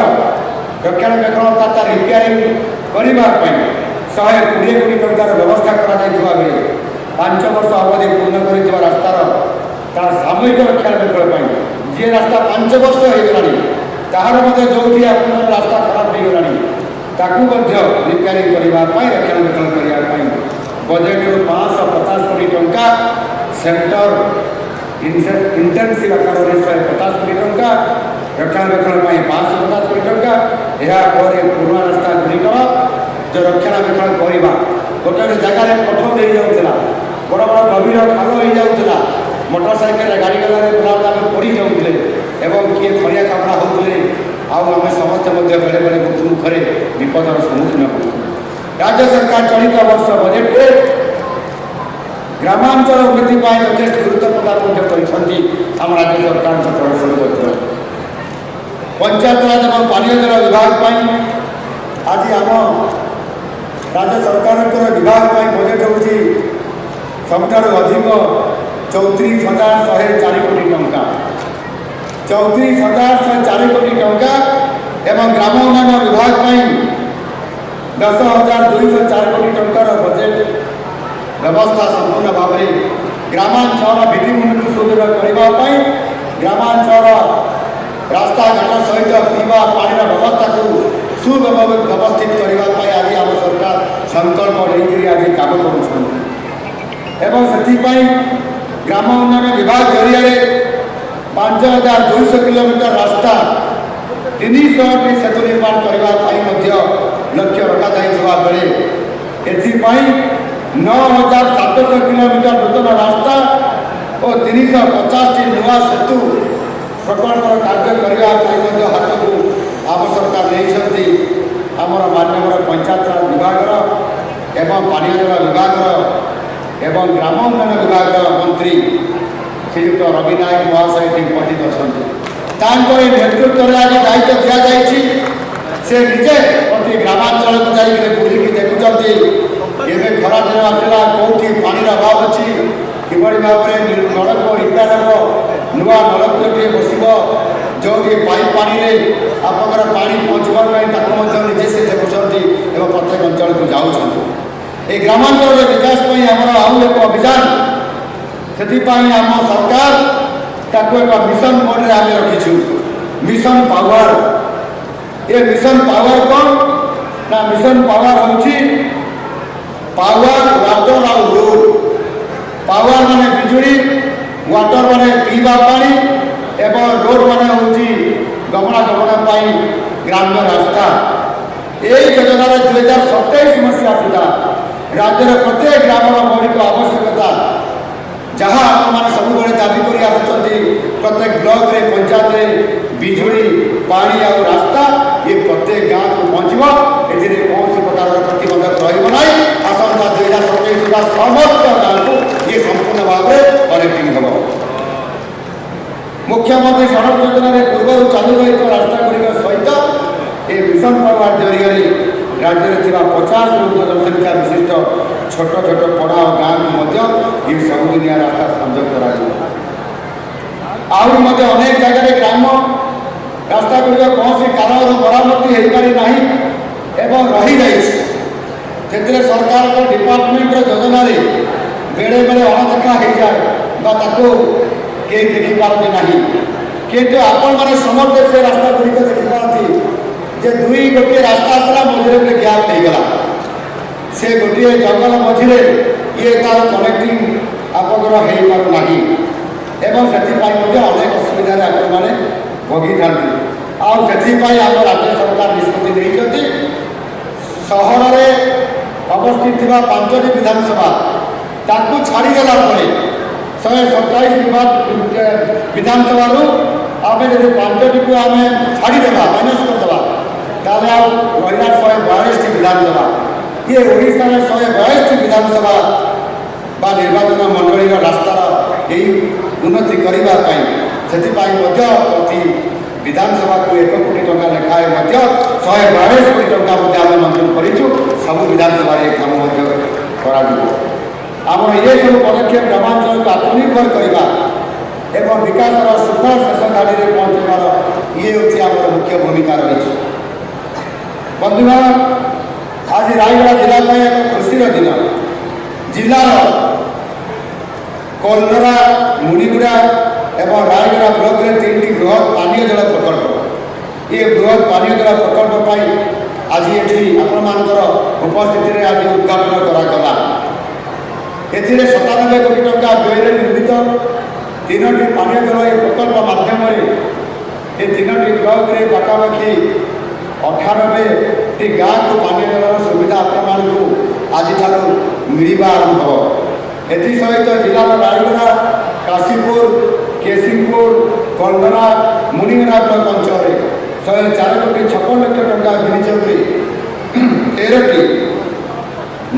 ରକ୍ଷଣାବେକ୍ଷଣ ତଥା ରିପେୟାରିଂ କରିବା ପାଇଁ 120 କୋଟି ଟଙ୍କାର ବ୍ୟବସ୍ଥା କରାଯାଇଥିବା ବେଳେ 5 ବର୍ଷ ଅବଧି ପୂର୍ଣ୍ଣ କରିଥିବା ରାସ୍ତାର ତାର ସାମୂହିକ ରକ୍ଷଣାବେକ୍ଷଣ ପାଇଁ ଯିଏ ରାସ୍ତା 5 ବର୍ଷ ହେଇଗଲାଣି ତାହାର ମଧ୍ୟ ଯେଉଁଠି ଆପଣଙ୍କର ରାସ୍ତା ଖରାପ ହେଇଗଲାଣି ତାକୁ ମଧ୍ୟ ରିପେୟାରିଂ କରିବା ପାଇଁ ରକ୍ଷଣାବେକ୍ଷଣ କରିବା ପାଇଁ ବଜେଟ୍ରୁ 550 କୋଟି ଟଙ୍କା, ସେଣ୍ଟର ଇଣ୍ଟେନ୍ସିଭ୍ ଆକାରରେ 150 କୋଟି ଟଙ୍କା, ରକ୍ଷଣାବେକ୍ଷଣ ପାଇଁ 550 କୋଟି ଟଙ୍କା। ଏହାପରେ ପୁରୁଣା ରାସ୍ତା ଗୁଡ଼ିକର ଯେଉଁ ରକ୍ଷଣାବେକ୍ଷଣ କରିବା, ଗୋଟେ ଗୋଟେ ଜାଗାରେ ପଥ ଦେଇଯାଉଥିଲା, ବଡ଼ ବଡ଼ ଗଭୀର ଖାଲ ହୋଇଯାଉଥିଲା, ମୋଟର ସାଇକେଲରେ ଗାଡ଼ି ଗଲାରେ ପିଲାମାନେ ଆମେ ପଡ଼ି ଯାଉଥିଲେ ଏବଂ କିଏ ଖଳିଆ କାମଡ଼ା ହେଉଥିଲେ। ଆଉ ଆମେ ସମସ୍ତେ ମଧ୍ୟ ବେଳେବେଳେ ମୃତ୍ୟୁମୁଖରେ ବିପଦର ସମ୍ମୁଖୀନ ହେଉଥିଲେ। ରାଜ୍ୟ ସରକାର ଚଳିତ ବର୍ଷ ବଜେଟ୍ରେ ଗ୍ରାମାଞ୍ଚଳ ଉନ୍ନତି ପାଇଁ ଯଥେଷ୍ଟ ଗୁରୁତ୍ୱ ପ୍ରଦାନ ମଧ୍ୟ କରିଛନ୍ତି। ଆମ ରାଜ୍ୟ ସରକାରଙ୍କ ତରଫରୁ ମଧ୍ୟ ପଞ୍ଚାୟତରାଜ ଏବଂ ପାନୀୟ ଜଳ ବିଭାଗ ପାଇଁ ଆଜି ଆମ ରାଜ୍ୟ ସରକାରଙ୍କର ବିଭାଗ ପାଇଁ ବଜେଟ୍ ହେଉଛି ସବୁଠାରୁ ଅଧିକ 34,104 କୋଟି ଟଙ୍କା, 34,104 କୋଟି ଟଙ୍କା ଏବଂ ଗ୍ରାମ ଉନ୍ନୟନ ବିଭାଗ ପାଇଁ 10,204 କୋଟି ଟଙ୍କାର ବଜେଟ୍ ବ୍ୟବସ୍ଥା ସମ୍ପୂର୍ଣ୍ଣ ଭାବରେ ଗ୍ରାମାଞ୍ଚଳର ଭିତ୍ତିଭୂମିକୁ ସୁଦୃଢ଼ କରିବା ପାଇଁ, ଗ୍ରାମାଞ୍ଚଳର ରାସ୍ତାଘାଟ ସହିତ ପିଇବା ପାଣିର ବ୍ୟବସ୍ଥାକୁ ସୁବ୍ୟବସ୍ଥିତ କରିବା ପାଇଁ ଆଜି ଆମ ସରକାର ସଂକଳ୍ପ ନେଇକରି ଆଜି କାମ କରୁଛନ୍ତି। ଏବଂ ସେଥିପାଇଁ ଗ୍ରାମ ଉନ୍ନୟନ ବିଭାଗ ଜରିଆରେ 5,200 କିଲୋମିଟର ରାସ୍ତା, 300ଟି ସେତୁ ନିର୍ମାଣ କରିବା ପାଇଁ ମଧ୍ୟ ଲକ୍ଷ୍ୟ ରଖାଯାଇଥିବା ବେଳେ ଏଥିପାଇଁ 9,700 କିଲୋମିଟର ନୂତନ ରାସ୍ତା ଓ 350ଟି ନୂଆ ସେତୁ ପ୍ରକଳ୍ପର କାର୍ଯ୍ୟ କରିବା ପାଇଁ ମଧ୍ୟ ହାତକୁ ଆମ ସରକାର ନେଇଛନ୍ତି। ଆମର ମାନ୍ୟବର ପଞ୍ଚାୟତରାଜ ବିଭାଗର ଏବଂ ପାନୀୟ ଜଳ ବିଭାଗର ଏବଂ ଗ୍ରାମ ଉନ୍ନୟନ ବିଭାଗର ମନ୍ତ୍ରୀ ଶ୍ରୀଯୁକ୍ତ ରବି ନାୟକ ମହାଶୟ ଏଠି ଉପସ୍ଥିତ ଅଛନ୍ତି। ତାଙ୍କ ଏହି ନେତୃତ୍ୱରେ ଆଜି ଦାୟିତ୍ୱ ଦିଆଯାଇଛି। ସେ ନିଜେ ପ୍ରତି ଗ୍ରାମାଞ୍ଚଳକୁ ଯାଇକରି ବୁଲିକି ଦେଖୁଛନ୍ତି ଏବେ ଖରାଦିନ ଆସିଲା, କେଉଁଠି ପାଣିର ଅଭାବ ଅଛି, କିଭଳି ଭାବରେ ନଳକୂପ ରିପେୟାର ହେବ, ନୂଆ ନଳକୂପଟିଏ ବସିବ, ଯେଉଁଠି ପାଇପ୍ ପାଣିରେ ଆପଣଙ୍କର ପାଣି ପହଞ୍ଚିବା ପାଇଁ ତାକୁ ମଧ୍ୟ ନିଜେ ସେ ଦେଖୁଛନ୍ତି ଏବଂ ପ୍ରତ୍ୟେକ ଅଞ୍ଚଳକୁ ଯାଉଛନ୍ତି। ଏ ଗ୍ରାମାଞ୍ଚଳର ବିକାଶ ପାଇଁ ଆମର ଆଉ ଏକ ଅଭିଯାନ, ସେଥିପାଇଁ ଆମ ସରକାର ତାକୁ ଏକ ମିଶନ ମୋଡ଼ରେ ଆମେ ରଖିଛୁ, ମିଶନ ପାୱାର। ଏ ମିଶନ ପାୱାର କ'ଣ ନା, ମିଶନ ପାୱାର ହେଉଛି ପାୱାର, ୱାଟର ଆଉ ରୋଡ୍। ପାୱାର ମାନେ ବିଜୁଳି, ୱାଟର ମାନେ ପିଇବା ପାଣି ଏବଂ ରୋଡ୍ ମାନେ ହେଉଛି ଗମନାଗମନ ପାଇଁ ଗ୍ରାମ୍ୟ ରାସ୍ତା। ଏହି ଯୋଜନାରେ 2027 ମସିହା ସୁଦ୍ଧା ରାଜ୍ୟର ପ୍ରତ୍ୟେକ ଗ୍ରାମର ମୌଳିକ ଆବଶ୍ୟକତା, ଯାହା ଆପଣମାନେ ସବୁବେଳେ ଦାବି କରି ଆସୁଛନ୍ତି, ପ୍ରତ୍ୟେକ ବ୍ଲକରେ ପଞ୍ଚାୟତରେ ବିଜୁଳି, ପାଣି ଆଉ ରାସ୍ତା, ଏ ପ୍ରତ୍ୟେକ ଗାଁକୁ ପହଞ୍ଚିବ। ଏଥିରେ କୌଣସି ପ୍ରକାରର ପ୍ରତିବନ୍ଧକ ରହିବ ନାହିଁ। ଆସନ୍ତା 2027 ସୁଦ୍ଧା ସମସ୍ତ ଗାଁକୁ ଇଏ ସମ୍ପୂର୍ଣ୍ଣ ଭାବରେ କନେକ୍ଟିଂ ହେବ। ମୁଖ୍ୟମନ୍ତ୍ରୀ ସଡ଼କ ଯୋଜନାରେ ପୂର୍ବରୁ ଚାଲୁ ରହିଥିବା ରାସ୍ତାଗୁଡ଼ିକ ସହିତ ଏ ମିଶନ ପାୱାର ଜରିଆରେ ରାଜ୍ୟରେ ଥିବା 50 ଜନସଂଖ୍ୟା ବିଶିଷ୍ଟ ଛୋଟ ଛୋଟ ପଡ଼ା ଓ ଗାଁକୁ ମଧ୍ୟ ଏ ସବୁଦିନିଆ ରାସ୍ତା ସଂଯୋଗ କରାଯିବ। ଆହୁରି ମଧ୍ୟ ଅନେକ ଜାଗାରେ ଗ୍ରାମ ରାସ୍ତାଗୁଡ଼ିକ କୌଣସି କାରଣରୁ ମରାମତି ହୋଇପାରି ନାହିଁ ଏବଂ ରହିଯାଇଛି। ସେଥିରେ ସରକାରଙ୍କ ଡିପାର୍ଟମେଣ୍ଟର ଯୋଜନାରେ ବେଳେବେଳେ ଅଣଦେଖା ହୋଇଯାଏ ବା ତାକୁ କେହି ଦେଖିପାରନ୍ତି ନାହିଁ। କିନ୍ତୁ ଆପଣମାନେ ସମସ୍ତେ ସେ ରାସ୍ତାଗୁଡ଼ିକ ଦେଖିପାରନ୍ତି ଯେ ଗୋଟିଏ ରାସ୍ତା ଆସିଲା, ମଝିରେ ଗୋଟେ ଗ୍ୟାପ୍ ହେଇଗଲା, ସେ ଗୋଟିଏ ଜଙ୍ଗଲ ମଝିରେ ଇଏ ତାର କନେକ୍ଟିଂ ଆପଣଙ୍କର ହେଇପାରୁନାହିଁ ଏବଂ ସେଥିପାଇଁ ମଧ୍ୟ ଅନେକ ଅସୁବିଧାରେ ଆପଣମାନେ ଭୋଗିଥାନ୍ତି। ଆଉ ସେଥିପାଇଁ ଆମ ରାଜ୍ୟ ସରକାର ନିଷ୍ପତ୍ତି ନେଇଛନ୍ତି, ସହରରେ ଅବସ୍ଥିତ ଥିବା 5ଟି ବିଧାନସଭା ତାକୁ ଛାଡ଼ିଦେଲା ପରେ 127 ବିଧାନସଭାରୁ ଆମେ ଯଦି 5ଟିକୁ ଆମେ ଛାଡ଼ିଦେବା, ମାଇନସ୍ କରିଦେବା, ତାହେଲେ ଆଉ ରହିଲା 142ଟି ବିଧାନସଭା। ଇଏ ଓଡ଼ିଶାରେ 142ଟି ବିଧାନସଭା ବା ନିର୍ବାଚନ ମଣ୍ଡଳୀର ରାସ୍ତାର ଏହି ଉନ୍ନତି କରିବା ପାଇଁ, ସେଥିପାଇଁ ମଧ୍ୟ ପ୍ରତି ବିଧାନସଭାକୁ 1 କୋଟି ଟଙ୍କା ଲେଖାଏଁ ମଧ୍ୟ 142 କୋଟି ଟଙ୍କା ମଧ୍ୟ ଆମେ ମଞ୍ଜୁର କରିଛୁ। ସବୁ ବିଧାନସଭାରେ ଏ କାମ ମଧ୍ୟ କରାଯିବ। ଆମର ଏ ସବୁ ପଦକ୍ଷେପ ଗ୍ରାମାଞ୍ଚଳକୁ ଆତ୍ମନିର୍ଭର କରିବା ଏବଂ ବିକାଶର ସୁଫଳ ଶେଷ ଧାଡ଼ିରେ ପହଞ୍ଚିବାର ଇଏ ହେଉଛି ଆମର ମୁଖ୍ୟ ଭୂମିକା ରହିଛି। ବନ୍ଧୁଗଣ, ଆଜି ରାୟଗଡ଼ା ଜିଲ୍ଲା ପାଇଁ ଏକ ଖୁସିର ଦିନ। ଜିଲ୍ଲାର କଲରା, ମୁଡ଼ିଗୁଡ଼ା ଏବଂ ରାୟଗଡ଼ା ବ୍ଲକରେ 3ଟି ବୃହତ୍ ପାନୀୟ ଜଳ ପ୍ରକଳ୍ପ। ଏ ବୃହତ୍ ପାନୀୟ ଜଳ ପ୍ରକଳ୍ପ ପାଇଁ ଆଜି ଏଠି ଆପଣମାନଙ୍କର ଉପସ୍ଥିତିରେ ଆଜି ଉଦ୍ଘାଟନ କରାଗଲା। ଏଥିରେ 97 କୋଟି ଟଙ୍କା ବ୍ୟୟରେ ନିର୍ମିତ 3ଟି ପାନୀୟ ଜଳ ଏ ପ୍ରକଳ୍ପ ମାଧ୍ୟମରେ ଏ 3ଟି ବ୍ଲକରେ ପାଖାପାଖି 98ଟି ଗାଁକୁ ପାନୀୟ ଜଳର ସୁବିଧା ଆପଣମାନଙ୍କୁ ଆଜିଠାରୁ ମିଳିବା ଆରମ୍ଭ ହେବ। ଏଥିସହିତ ଜିଲ୍ଲାର ରାୟଗଡ଼ା, କାଶୀପୁର, କେସିଂପୁର, କଲଧରା, ମୁନିଗୁଡ଼ା ବ୍ଲକ ଅଞ୍ଚଳରେ 104 କୋଟି 56 ଲକ୍ଷ ଟଙ୍କା ବିନିଯୋଗରେ 13ଟି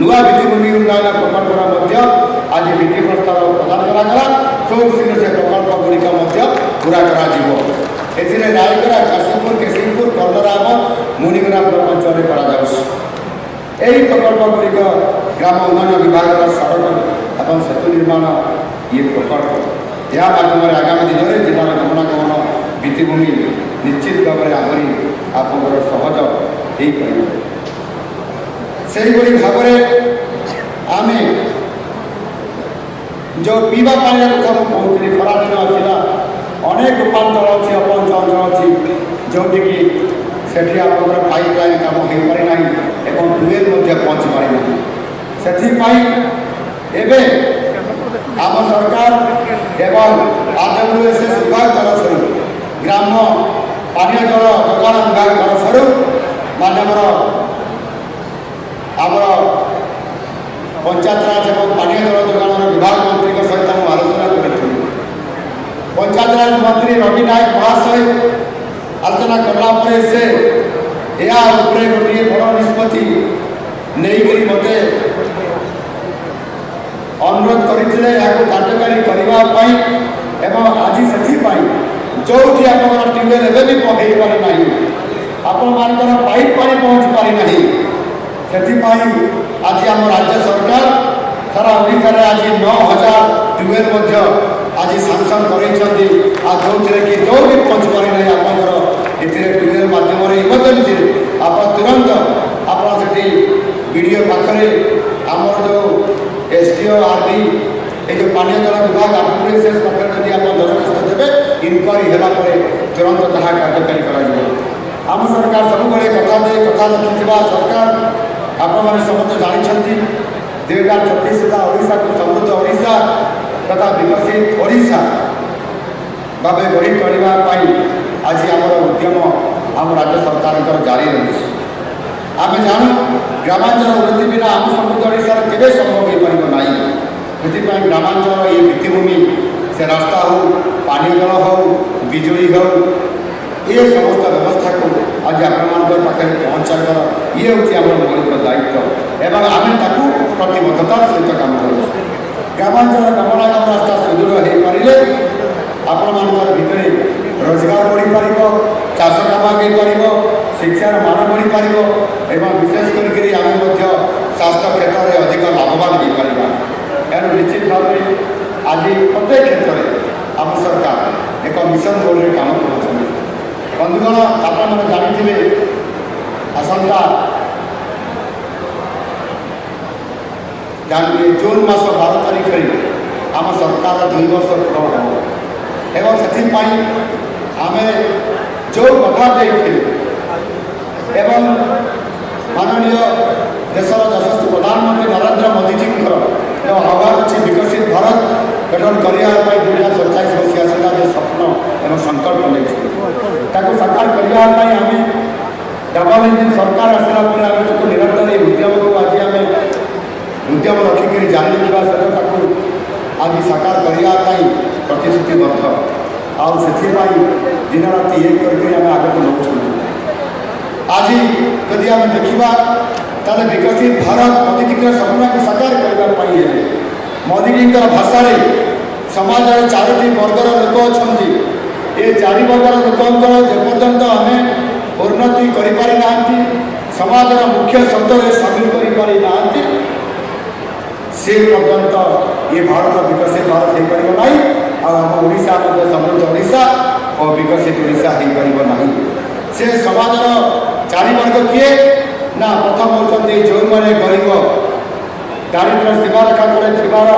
ନୂଆ ଭିତ୍ତିଭୂମି ଉନ୍ନୟନ ପ୍ରକଳ୍ପର ମଧ୍ୟ ଆଜି ଭିତ୍ତି ପ୍ରସ୍ତାବ ପ୍ରଦାନ କରାଗଲା। ଖୁବ୍ ଶୀଘ୍ର ସେ ପ୍ରକଳ୍ପଗୁଡ଼ିକ ମଧ୍ୟ ପୁରା କରାଯିବ। ଏଥିରେ ରାୟଗଡ଼ା, କାଶୀପୁର, କେସିଂପୁର, କଲଧରା ଏବଂ ମୁନିଗୁଡ଼ା ବ୍ଲକ ଅଞ୍ଚଳରେ କରାଯାଉଛି। ଏହି ପ୍ରକଳ୍ପଗୁଡ଼ିକ ଗ୍ରାମ ଉନ୍ନୟନ ବିଭାଗର ସଡ଼କ ଏବଂ ସେତୁ ନିର୍ମାଣ ଇଏ ପ୍ରକଳ୍ପ। ଏହା ମାଧ୍ୟମରେ ଆଗାମୀ ଦିନରେ ଜିଲ୍ଲାର ଗମନାଗମନ ଭିତ୍ତିଭୂମି ନିଶ୍ଚିତ ଭାବରେ ଆହୁରି ଆପଣଙ୍କର ସହଜ ହୋଇପାରିବ। ସେହିଭଳି ଭାବରେ ଆମେ ଯେଉଁ ପିଇବା ପାଣିର କଥା ମୁଁ କହୁଥିଲି, ଖରାଦିନ ଆସିଲା, ଅନେକ ଉପାଞ୍ଚଳ ଅଛି, ଅପଞ୍ଚ ଅଞ୍ଚଳ ଅଛି ଯେଉଁଠିକି ସେଠି ଆପଣଙ୍କର ପାଇପ୍ ଲାଇନ୍ କାମ ହୋଇପାରି ନାହିଁ ଏବଂ ଟ୍ୟୁବୱେଲ୍ ମଧ୍ୟ ପହଞ୍ଚି ପାରିନାହିଁ। ସେଥିପାଇଁ ଏବେ ଆମ ସରକାର ଏବଂ AWSS ବିଭାଗ ତରଫରୁ ଗ୍ରାମ ପାନୀୟ ଜଳ ଯୋଗାଣ ବିଭାଗ ତରଫରୁ ମାନ୍ୟବର ଆମର ପଞ୍ଚାୟତରାଜ ଏବଂ ପାନୀୟ ଜଳ ଯୋଗାଣର ବିଭାଗ ମନ୍ତ୍ରୀଙ୍କ ସହିତ ମୁଁ ଆଲୋଚନା କରିଥିଲି। ପଞ୍ଚାୟତରାଜ ମନ୍ତ୍ରୀ ରବି ନାୟକ ମହାଶୟ ଆଲୋଚନା କଲା ପରେ ସେ ଏହା ଉପରେ ଗୋଟିଏ ବଡ଼ ନିଷ୍ପତ୍ତି ନେଇକରି ମୋତେ ଅନୁରୋଧ କରିଥିଲେ ଏହାକୁ କାର୍ଯ୍ୟକାରୀ କରିବା ପାଇଁ। ଏବଂ ଆଜି ସେଥିପାଇଁ ଯେଉଁଠି ଆପଣଙ୍କର ଟ୍ୟୁବୱେଲ୍ ଏବେ ବି ହେଇପାରି ନାହିଁ, ଆପଣମାନଙ୍କର ପାଇପ୍ ପାଣି ପହଞ୍ଚି ପାରିନାହିଁ, ସେଥିପାଇଁ ଆଜି ଆମ ରାଜ୍ୟ ସରକାର ସାରା ଓଡ଼ିଶାରେ ଆଜି 9000 ଟ୍ୟୁବୱେଲ୍ ମଧ୍ୟ ଆଜି ସାଂସନ୍ କରାଇଛନ୍ତି। ଆଉ ଯେଉଁଥିରେ କି ଯେଉଁ ବି ପହଞ୍ଚି ପାରିନାହିଁ ଆପଣଙ୍କର ଏଥିରେ ଟ୍ୟୁବୱେଲ୍ ମାଧ୍ୟମରେ ଇମର୍ଜେନ୍ସିରେ ଆପଣ ତୁରନ୍ତ ଆପଣ ସେଠି ବିଡ଼ିଓ ପାଖରେ ଆମର ଯେଉଁ SDO RD এই যে পানীয় জল বিভাগ AWSS পাখে যদি আপনার দরখাস্ত দেবে, ইনকোয়ারি হেলা পরে তুরন্ত তাহা কার্যকারী করা যাব। আম সরকার সবুলে কথা দিয়ে কথা রখিথিবা সরকার আপনার সমস্ত জানিছেন 2036 সুদ্ধা ওড়িশাকে সমৃদ্ধ ওড়িশা তথা বিকশিত ওড়িশা ভাবে গড়ি তোলা আজ আমার উদ্যম আম রাজ্য সরকারଙ୍କର জারি রয়েছে। আমি জাণু গ্রামাঞ্চল উন্নতি বিনা আম সমৃদ্ধ ওড়িশার কেবে সম্ভব হয়ে পারিব না। ସେଥିପାଇଁ ଗ୍ରାମାଞ୍ଚଳ ଏ ଭିତ୍ତିଭୂମି ସେ ରାସ୍ତା ହେଉ, ପାନୀୟ ଜଳ ହେଉ, ବିଜୁଳି ହେଉ, ଏ ସମସ୍ତ ବ୍ୟବସ୍ଥାକୁ ଆଜି ଆପଣମାନଙ୍କ ପାଖରେ ପହଞ୍ଚାଇବାର ଇଏ ହେଉଛି ଆମର ମୌଳିକ ଦାୟିତ୍ୱ ଏବଂ ଆମେ ତାକୁ ପ୍ରତିବଦ୍ଧତାର ସହିତ କାମ କରୁଛୁ। ଗ୍ରାମାଞ୍ଚଳ ଗମନାଗମନ ରାସ୍ତା ସୁଦୃଢ଼ ହୋଇପାରିଲେ ଆପଣମାନଙ୍କର ଭିତରେ ରୋଜଗାର ବଢ଼ିପାରିବ, ଚାଷ କାମ ଆଗେଇ ପାରିବ, ଶିକ୍ଷାର ମାନ ବଢ଼ିପାରିବ ଏବଂ ବିଶେଷ କରିକି ଆମେ ମଧ୍ୟ ସ୍ୱାସ୍ଥ୍ୟ କ୍ଷେତ୍ରରେ ଅଧିକ ଲାଭବାନ ହୋଇପାରିବା। ଏଣୁ ନିଶ୍ଚିତ ଭାବରେ ଆଜି ପ୍ରତ୍ୟେକ କ୍ଷେତ୍ରରେ ଆମ ସରକାର ଏକ ମିଶନ ମୋଡ଼ରେ କାମ କରୁଛନ୍ତି। ବନ୍ଧୁଗଣ, ଆପଣମାନେ ଜାଣିଥିବେ ଆସନ୍ତା ଜୁନ୍ ମାସ 12 ତାରିଖରେ ଆମ ସରକାରର 2 ବର୍ଷ ପୂରଣ ହେବ ଏବଂ ସେଥିପାଇଁ ଆମେ ଯେଉଁ କଥା ଦେଇଥିଲୁ ଏବଂ ମାନନୀୟ ଦେଶର ଯଶସ୍ୱୀ ପ୍ରଧାନମନ୍ତ୍ରୀ ନରେନ୍ଦ୍ର ମୋଦିଜୀଙ୍କର ଯେଉଁ ଆହ୍ୱାନ ଅଛି ବିକଶିତ ଭାରତ ଗଠନ କରିବା ପାଇଁ 2047 ମସିହା ସୁଦ୍ଧା ଯେ ସ୍ୱପ୍ନ ଏବଂ ସଂକଳ୍ପ ନେଇଥିଲେ ତାକୁ ସାକାର କରିବା ପାଇଁ ଆମେ ଡବଲ ଇଞ୍ଜିନ ସରକାର ଆସିଲା ପରେ ଆମେ ତାକୁ ନିରନ୍ତର ଏହି ଉଦ୍ୟମକୁ ଆଜି ଆମେ ଉଦ୍ୟମ ରଖିକରି ଜାରି ରଖିବା ସହିତ ତାକୁ ଆଜି ସାକାର କରିବା ପାଇଁ ପ୍ରତିଶ୍ରୁତିବଦ୍ଧ। ଆଉ ସେଥିପାଇଁ ଦିନରାତି ଏକ କରିକି ଆମେ ଆଗକୁ ନେଉଛୁ। ଆଜି ଯଦି ଆମେ ଦେଖିବା ତାହେଲେ ବିକଶିତ ଭାରତ ମୋଦିଜୀଙ୍କର ସ୍ୱପ୍ନକୁ ସାକାର କରିବା ପାଇଁ ହେଲେ ମୋଦିଜୀଙ୍କର ଭାଷାରେ ସମାଜରେ 4ଟି ବର୍ଗର ଲୋକ ଅଛନ୍ତି। ଏ 4 ବର୍ଗର ଲୋକଙ୍କର ଯେପର୍ଯ୍ୟନ୍ତ ଆମେ ଉନ୍ନତି କରିପାରି ନାହାନ୍ତି, ସମାଜର ମୁଖ୍ୟ ସ୍ରୋତରେ ସାମିଲ କରିପାରି ନାହାନ୍ତି, ସେ ପର୍ଯ୍ୟନ୍ତ ଏ ଭାରତ ବିକଶିତ ଭାରତ ହୋଇପାରିବ ନାହିଁ। ଆଉ ଆମ ଓଡ଼ିଶା ମଧ୍ୟ ସମୃଦ୍ଧ ଓଡ଼ିଶା ଓ ବିକଶିତ ଓଡ଼ିଶା ହୋଇପାରିବ ନାହିଁ। ସେ ସମାଜର 4 ବର୍ଗ କିଏ ନା ପ୍ରଥମ ହେଉଛନ୍ତି ଯେଉଁମାନେ ଗରିବ, ଦାରିଦ୍ର୍ୟ ସୀମାରେଖା ତଳେ ଥିବାର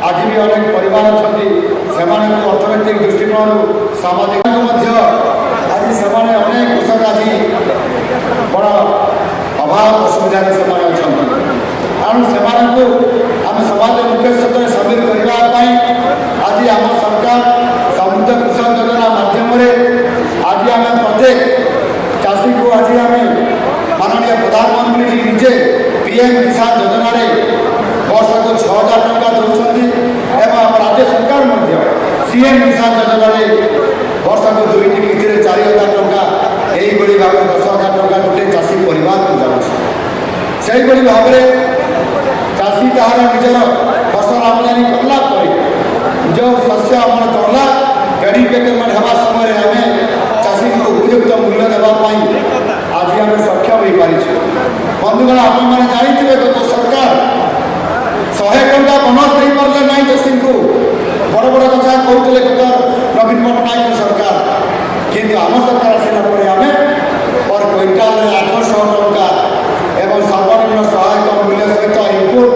ଆଜି ବି ଅନେକ ପରିବାର ଅଛନ୍ତି। ସେମାନଙ୍କୁ ଅର୍ଥନୈତିକ ଦୃଷ୍ଟିକୋଣରୁ ସାମାଜିକ ମଧ୍ୟ ଆଜି ସେମାନେ ଅନେକ କୃଷକ ଆଜି ବଡ଼ ମହା ଅସୁବିଧାରେ ସେମାନେ ଅଛନ୍ତି। ତେଣୁ ସେମାନଙ୍କୁ ଆମେ ସମାଜ ମୁଖ୍ୟ ସ୍ରୋତରେ ସାମିଲ କରିବା ପାଇଁ ଆଜି ଆମ ସରକାର ସମୃଦ୍ଧ କୃଷକ ଯୋଜନା ମାଧ୍ୟମରେ ଆଜି ଆମେ ପ୍ରତ୍ୟେକ ଚାଷୀକୁ ଆଜି ଆମେ ମାନନୀୟ ପ୍ରଧାନମନ୍ତ୍ରୀ ନିଜେ ପିଏମ୍ କିଷାନ ଯୋଜନାରେ ବର୍ଷକୁ 6,000 ଟଙ୍କା ଦେଉଛନ୍ତି ଏବଂ ଆମ ରାଜ୍ୟ ସରକାର ମଧ୍ୟ ସିଏମ୍ କିଷାନ ଯୋଜନାରେ ବର୍ଷକୁ 2ଟି କିସ୍ତିରେ 4,000 ଟଙ୍କା ଏହିଭଳି ଭାବରେ 10,000 ଟଙ୍କା ଗୋଟିଏ ଚାଷୀ ପରିବାରକୁ ଯାଉଛି। ସେହିଭଳି ଭାବରେ ଚାଷୀ ତାହାର ନିଜର ଫସଲ ଆମଦାନୀ କଲା ପରେ ଯେଉଁ ଶସ୍ୟ ଅମଳ କଲା ଗାଡ଼ି ପ୍ୟାକେଟମେଣ୍ଟ ହେବା ସମୟରେ ଆମେ ଚାଷୀଙ୍କୁ ଉପଯୁକ୍ତ ମୂଲ୍ୟ ଦେବା ପାଇଁ ଆଜି ଆମେ ସକ୍ଷମ ହୋଇପାରିଛୁ। ବନ୍ଧୁଗଣ, ଆପଣମାନେ ଜାଣିଥିବେ ଗତ ସରକାର 100 ଟଙ୍କା ବୋନସ୍ ଦେଇପାରିଲେ ନାହିଁ ଚାଷୀଙ୍କୁ। ବଡ଼ ବଡ଼ କଥା କହୁଥିଲେ ଗତ ନବୀନ ପଟ୍ଟନାୟକ ସରକାର, କିନ୍ତୁ ଆମ ସରକାର ଆସିଲା ପରେ ଆମେ ପର କ୍ୱିଣ୍ଟାଲରେ 800 ଟଙ୍କା ଏବଂ ସର୍ବନିମ୍ନ ସହାୟକ ମୂଲ୍ୟ ସହିତ ଇନପୁଟ୍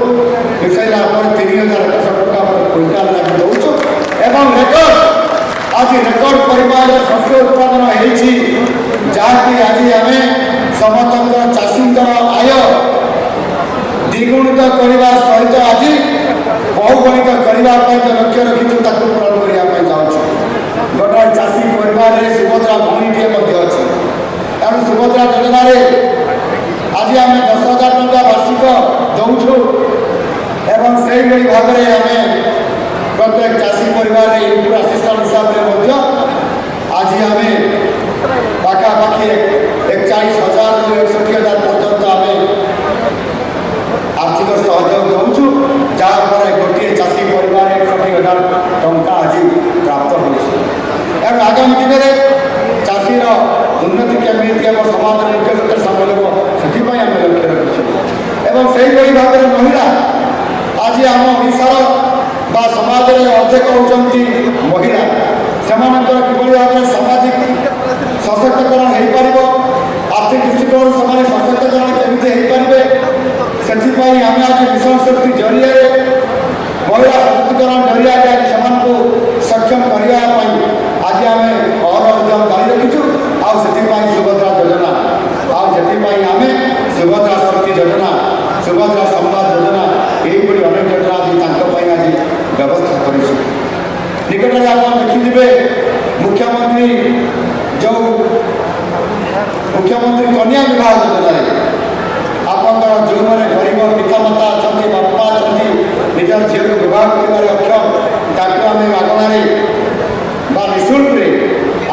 ମିଶାଇଲା ପରେ 3,800 ଟଙ୍କା ପର କ୍ୱିଣ୍ଟାଲ ଲାଗି ଦେଉଛୁ ଏବଂ ଆଜି ରେକର୍ଡ ପରିମାଣର ଶସ୍ୟ ଉତ୍ପାଦନ ହେଇଛି, ଯାହାକି ଆଜି ଆମେ ସମସ୍ତଙ୍କର ଚାଷୀଙ୍କର ଆୟ ଦ୍ୱିଗୁଣିତ କରିବା ସହିତ ଆଜି ବହୁଗୁଣିତ କରିବା ପାଇଁ ଯେଉଁ ଲକ୍ଷ୍ୟ ରଖିଛୁ ତାକୁ ପୂରଣ କରିବା ପାଇଁ ଯାଉଛୁ। ଗୋଟାଏ ଚାଷୀ ପରିବାରରେ ସୁଭଦ୍ରା ଭଉଣୀଟିଏ ମଧ୍ୟ ଅଛି। ତେଣୁ ସୁଭଦ୍ରା ଯୋଜନାରେ ଆଜି ଆମେ 10,000 ଟଙ୍କା ବାର୍ଷିକ ଦେଉଛୁ ଏବଂ ସେଇଭଳି ଭାବରେ ଆମେ ପ୍ରତ୍ୟେକ ଚାଷୀ ପରିବାରରେ ଇନପୁଟ୍ ଆସିଷ୍ଟାଣ୍ଟ ହିସାବରେ ମଧ୍ୟ ଆଜି ଆମେ ପାଖାପାଖି 41,000ରୁ 61,000 ପର୍ଯ୍ୟନ୍ତ ଆମେ ଆର୍ଥିକ ସହଯୋଗ ଦେଉଛୁ, ଯାହାଫଳରେ ଗୋଟିଏ ଚାଷୀ ପରିବାରରେ 61,000 ଟଙ୍କା ଆଜି ପ୍ରାପ୍ତ ହେଉଛି। ଏବଂ ଆଗାମୀ ଦିନରେ ଚାଷୀର ଉନ୍ନତି କେମିତି ହେବ, ସମାଜର ମୁଖ୍ୟ ସ୍ରୋତରେ ସାମିଲ ହେବ, ସେଥିପାଇଁ ଆମେ ଲକ୍ଷ୍ୟ ରଖିଛୁ। ଏବଂ ସେହିଭଳି ଭାବରେ ମହିଳା ଆଜି ଆମ ଓଡ଼ିଶାର ବା ସମାଜରେ ଅର୍ଦ୍ଧେକ ହେଉଛନ୍ତି ମହିଳା। ସେମାନଙ୍କର କିଭଳି ଭାବରେ ସାମାଜିକ ସଶକ୍ତିକରଣ ହୋଇପାରିବ, ଆର୍ଥିକ ଦୃଷ୍ଟିକୋଣରୁ ସେମାନେ ସଶକ୍ତିକରଣ କେମିତି ହୋଇପାରିବେ, ସେଥିପାଇଁ ଆମେ ଆଜି ମିଶନ ଶକ୍ତି ଜରିଆରେ ମହିଳା ସଶକ୍ତିକରଣ ଜରିଆରେ ଆଜି ସେମାନଙ୍କୁ ସକ୍ଷମ କରିବା ପାଇଁ ଆଜି ଆମେ ଅହରହ ଉଦ୍ୟମ ଜାରି ରଖିଛୁ। ଆଉ ସେଥିପାଇଁ ସୁଭଦ୍ରା ଯୋଜନା, ଆଉ ସେଥିପାଇଁ ଆମେ ସୁଭଦ୍ରା ଶକ୍ତି ଯୋଜନା, ସୁଭଦ୍ରା ସମ୍ବାଦ ଯୋଜନା, ଏହିଭଳି ଅନେକ ଯୋଜନା ଆଜି ତାଙ୍କ ପାଇଁ ଆଜି ବ୍ୟବସ୍ଥା କରିଛୁ। ନିକଟରେ ଆପଣ ଦେଖିଥିବେ ମୁଖ୍ୟମନ୍ତ୍ରୀ କନ୍ୟା ବିବାହ ଯୋଜନାରେ ଆପଣଙ୍କର ଯେଉଁମାନେ ଗରିବ ପିତାମାତା ଅଛନ୍ତି, ବାପା ଅଛନ୍ତି, ନିଜର ଝିଅକୁ ବିବାହ କରିବାରେ ଅକ୍ଷମ, ତାଙ୍କୁ ଆମେ ମାଗଣାରେ ବା ନିଃଶୁଳ୍କରେ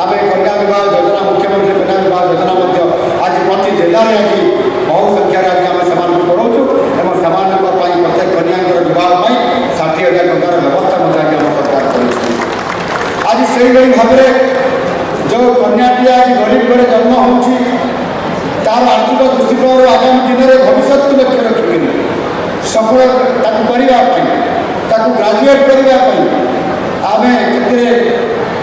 ଆମେ କନ୍ୟା ବିବାହ ଯୋଜନା, ମୁଖ୍ୟମନ୍ତ୍ରୀ କନ୍ୟା ବିବାହ ଯୋଜନା ମଧ୍ୟ ଆଜି ପ୍ରତି ଜିଲ୍ଲାରେ ଆଜି ବହୁ ସଂଖ୍ୟାରେ ଆଜି ଆମେ ସେମାନଙ୍କୁ କରାଉଛୁ ଏବଂ ସେମାନଙ୍କ ପାଇଁ ପ୍ରତ୍ୟେକ କନ୍ୟାଙ୍କର ବିବାହ ପାଇଁ 60,000 ଟଙ୍କାର ବ୍ୟବସ୍ଥା ମଧ୍ୟ ଆଜି ଆମ ସରକାର କରିଛି। ଆଜି ସେଇଭଳି ଭାବରେ ଯେଉଁ କନ୍ୟାଟି ଆଜି ଗରିବ ଘରେ ଜନ୍ମ ହେଉଛି, ତାର ଆର୍ଥିକ ଦୃଷ୍ଟିକୋଣରୁ ଆଗାମୀ ଦିନରେ ଭବିଷ୍ୟତକୁ ଲକ୍ଷ୍ୟ ରଖିକିରି ସଫଳ ତାକୁ କରିବା ପାଇଁ, ତାକୁ ଗ୍ରାଜୁଏଟ୍ କରିବା ପାଇଁ ଆମେ ସେଥିରେ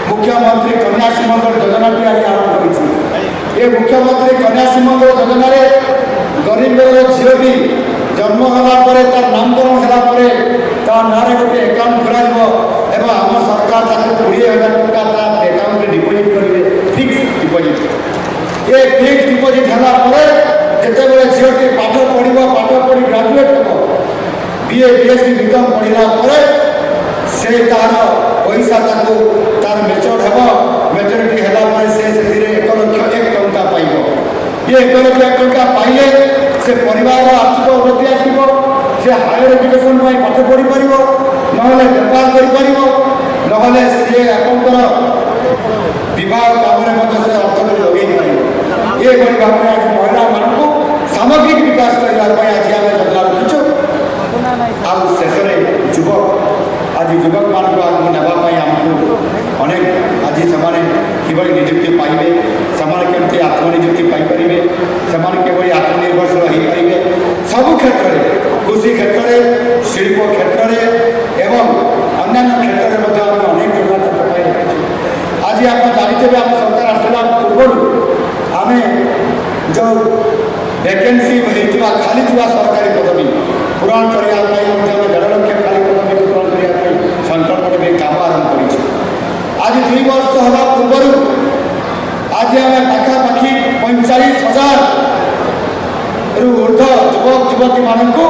ମୁଖ୍ୟମନ୍ତ୍ରୀ କନ୍ୟା ସୁମଙ୍ଗଳ ଯୋଜନାଟି ଆଜି ଆରମ୍ଭ କରିଛୁ। ଏ ମୁଖ୍ୟମନ୍ତ୍ରୀ କନ୍ୟା ସୁମଙ୍ଗଳ ଯୋଜନାରେ ଗରିବ ଘରର ଝିଅଟି ଜନ୍ମ ହେଲା ପରେ, ତାର ନାମକରଣ ହେଲା ପରେ ତା ନାଁରେ ଗୋଟିଏ ଆକାଉଣ୍ଟ ଖୋଲାଯିବ ଏବଂ ଆମ ସରକାର ତାକୁ 20,000 ଟଙ୍କା ତା ଆକାଉଣ୍ଟରେ ଡିପୋଜିଟ୍ କରିବେ, ଫିକ୍ସ ଡିପୋଜିଟ୍। ଏ ଫିକ୍ସ ଡିପୋଜିଟ୍ ହେଲା ପରେ ଯେତେବେଳେ ଝିଅଟି ପାଠ ପଢ଼ିବ, ପାଠ ପଢ଼ି ଗ୍ରାଜୁଏଟ୍ ହେବ, BA BSc ବିକମ୍ ପଢ଼ିଲା ପରେ ସେ ତାହାର ପଇସା ତାକୁ ତାର ମେଚୁର୍ଡ ହେବ, ମେଚୁରିଟି ହେଲା ପରେ ସେ ସେଥିରେ 1,01,000 ଟଙ୍କା ପାଇବ। ଏ 1,01,000 ଟଙ୍କା ପାଇଲେ ସେ ପରିବାରର ଆର୍ଥିକ ଉନ୍ନତି ଆସିବ, ସେ ହାୟର ଏଜୁକେସନ୍ ପାଇଁ ପାଠ ପଢ଼ିପାରିବ, ନହେଲେ ବେପାର କରିପାରିବ, ନହେଲେ ସିଏ ଆପଣଙ୍କର ବିବାହ କାମରେ ମଧ୍ୟ ସେ ଅର୍ଥକୁ ଲଗେଇ ପାରିବ। ଏଭଳି ଭାବରେ ଆଜି ମହିଳାମାନଙ୍କୁ ସାମଗ୍ରିକ ବିକାଶ କରିବା ପାଇଁ ଆଜି ଆମେ ଯୋଜନା ରଖିଛୁ। ଆଉ ଶେଷରେ ଆଜି ଯୁବକମାନଙ୍କୁ ଆଗକୁ ନେବା ପାଇଁ ଆମକୁ ଅନେକ ଆଜି ସେମାନେ କିଭଳି ନିଯୁକ୍ତି ପାଇବେ, ସେମାନେ କେମିତି ଆତ୍ମନିଯୁକ୍ତି ପାଇପାରିବେ, ସେମାନେ କିଭଳି ଆତ୍ମନିର୍ଭରଶୀଳ ହୋଇପାରିବେ, ସବୁ କ୍ଷେତ୍ରରେ, କୃଷି କ୍ଷେତ୍ରରେ, ଶିଳ୍ପ କ୍ଷେତ୍ରରେ ଏବଂ ଅନ୍ୟାନ୍ୟ କ୍ଷେତ୍ରରେ ମଧ୍ୟ ଆମେ ଅନେକ ଯୋଜନା ତାଙ୍କ ପାଇଁ ରଖିଛୁ। ଆଜି ଆପଣ ଜାଣିଥିବେ ଆମ ସରକାର ଆସିଲା ପୂର୍ବରୁ ଆମେ ଯେଉଁ ଭ୍ୟାକେନ୍ସି ହେଇଥିବା ଖାଲି ଥିବା ସରକାରୀ ପଦବୀ ପୂରଣ କରିବା ପାଇଁ ମଧ୍ୟ ଆମେ 1.5 ଲକ୍ଷ ଖାଲି ପଦବୀକୁ ପୂରଣ କରିବା ପାଇଁ ସଂକଳ୍ପ ନେଇ କାମ ଆରମ୍ଭ କରିଛୁ। ଆଜି 2 ବର୍ଷ ହେବା ପୂର୍ବରୁ ଆଜି ଆମେ ପାଖାପାଖି 45,000ରୁ ମାନଙ୍କୁ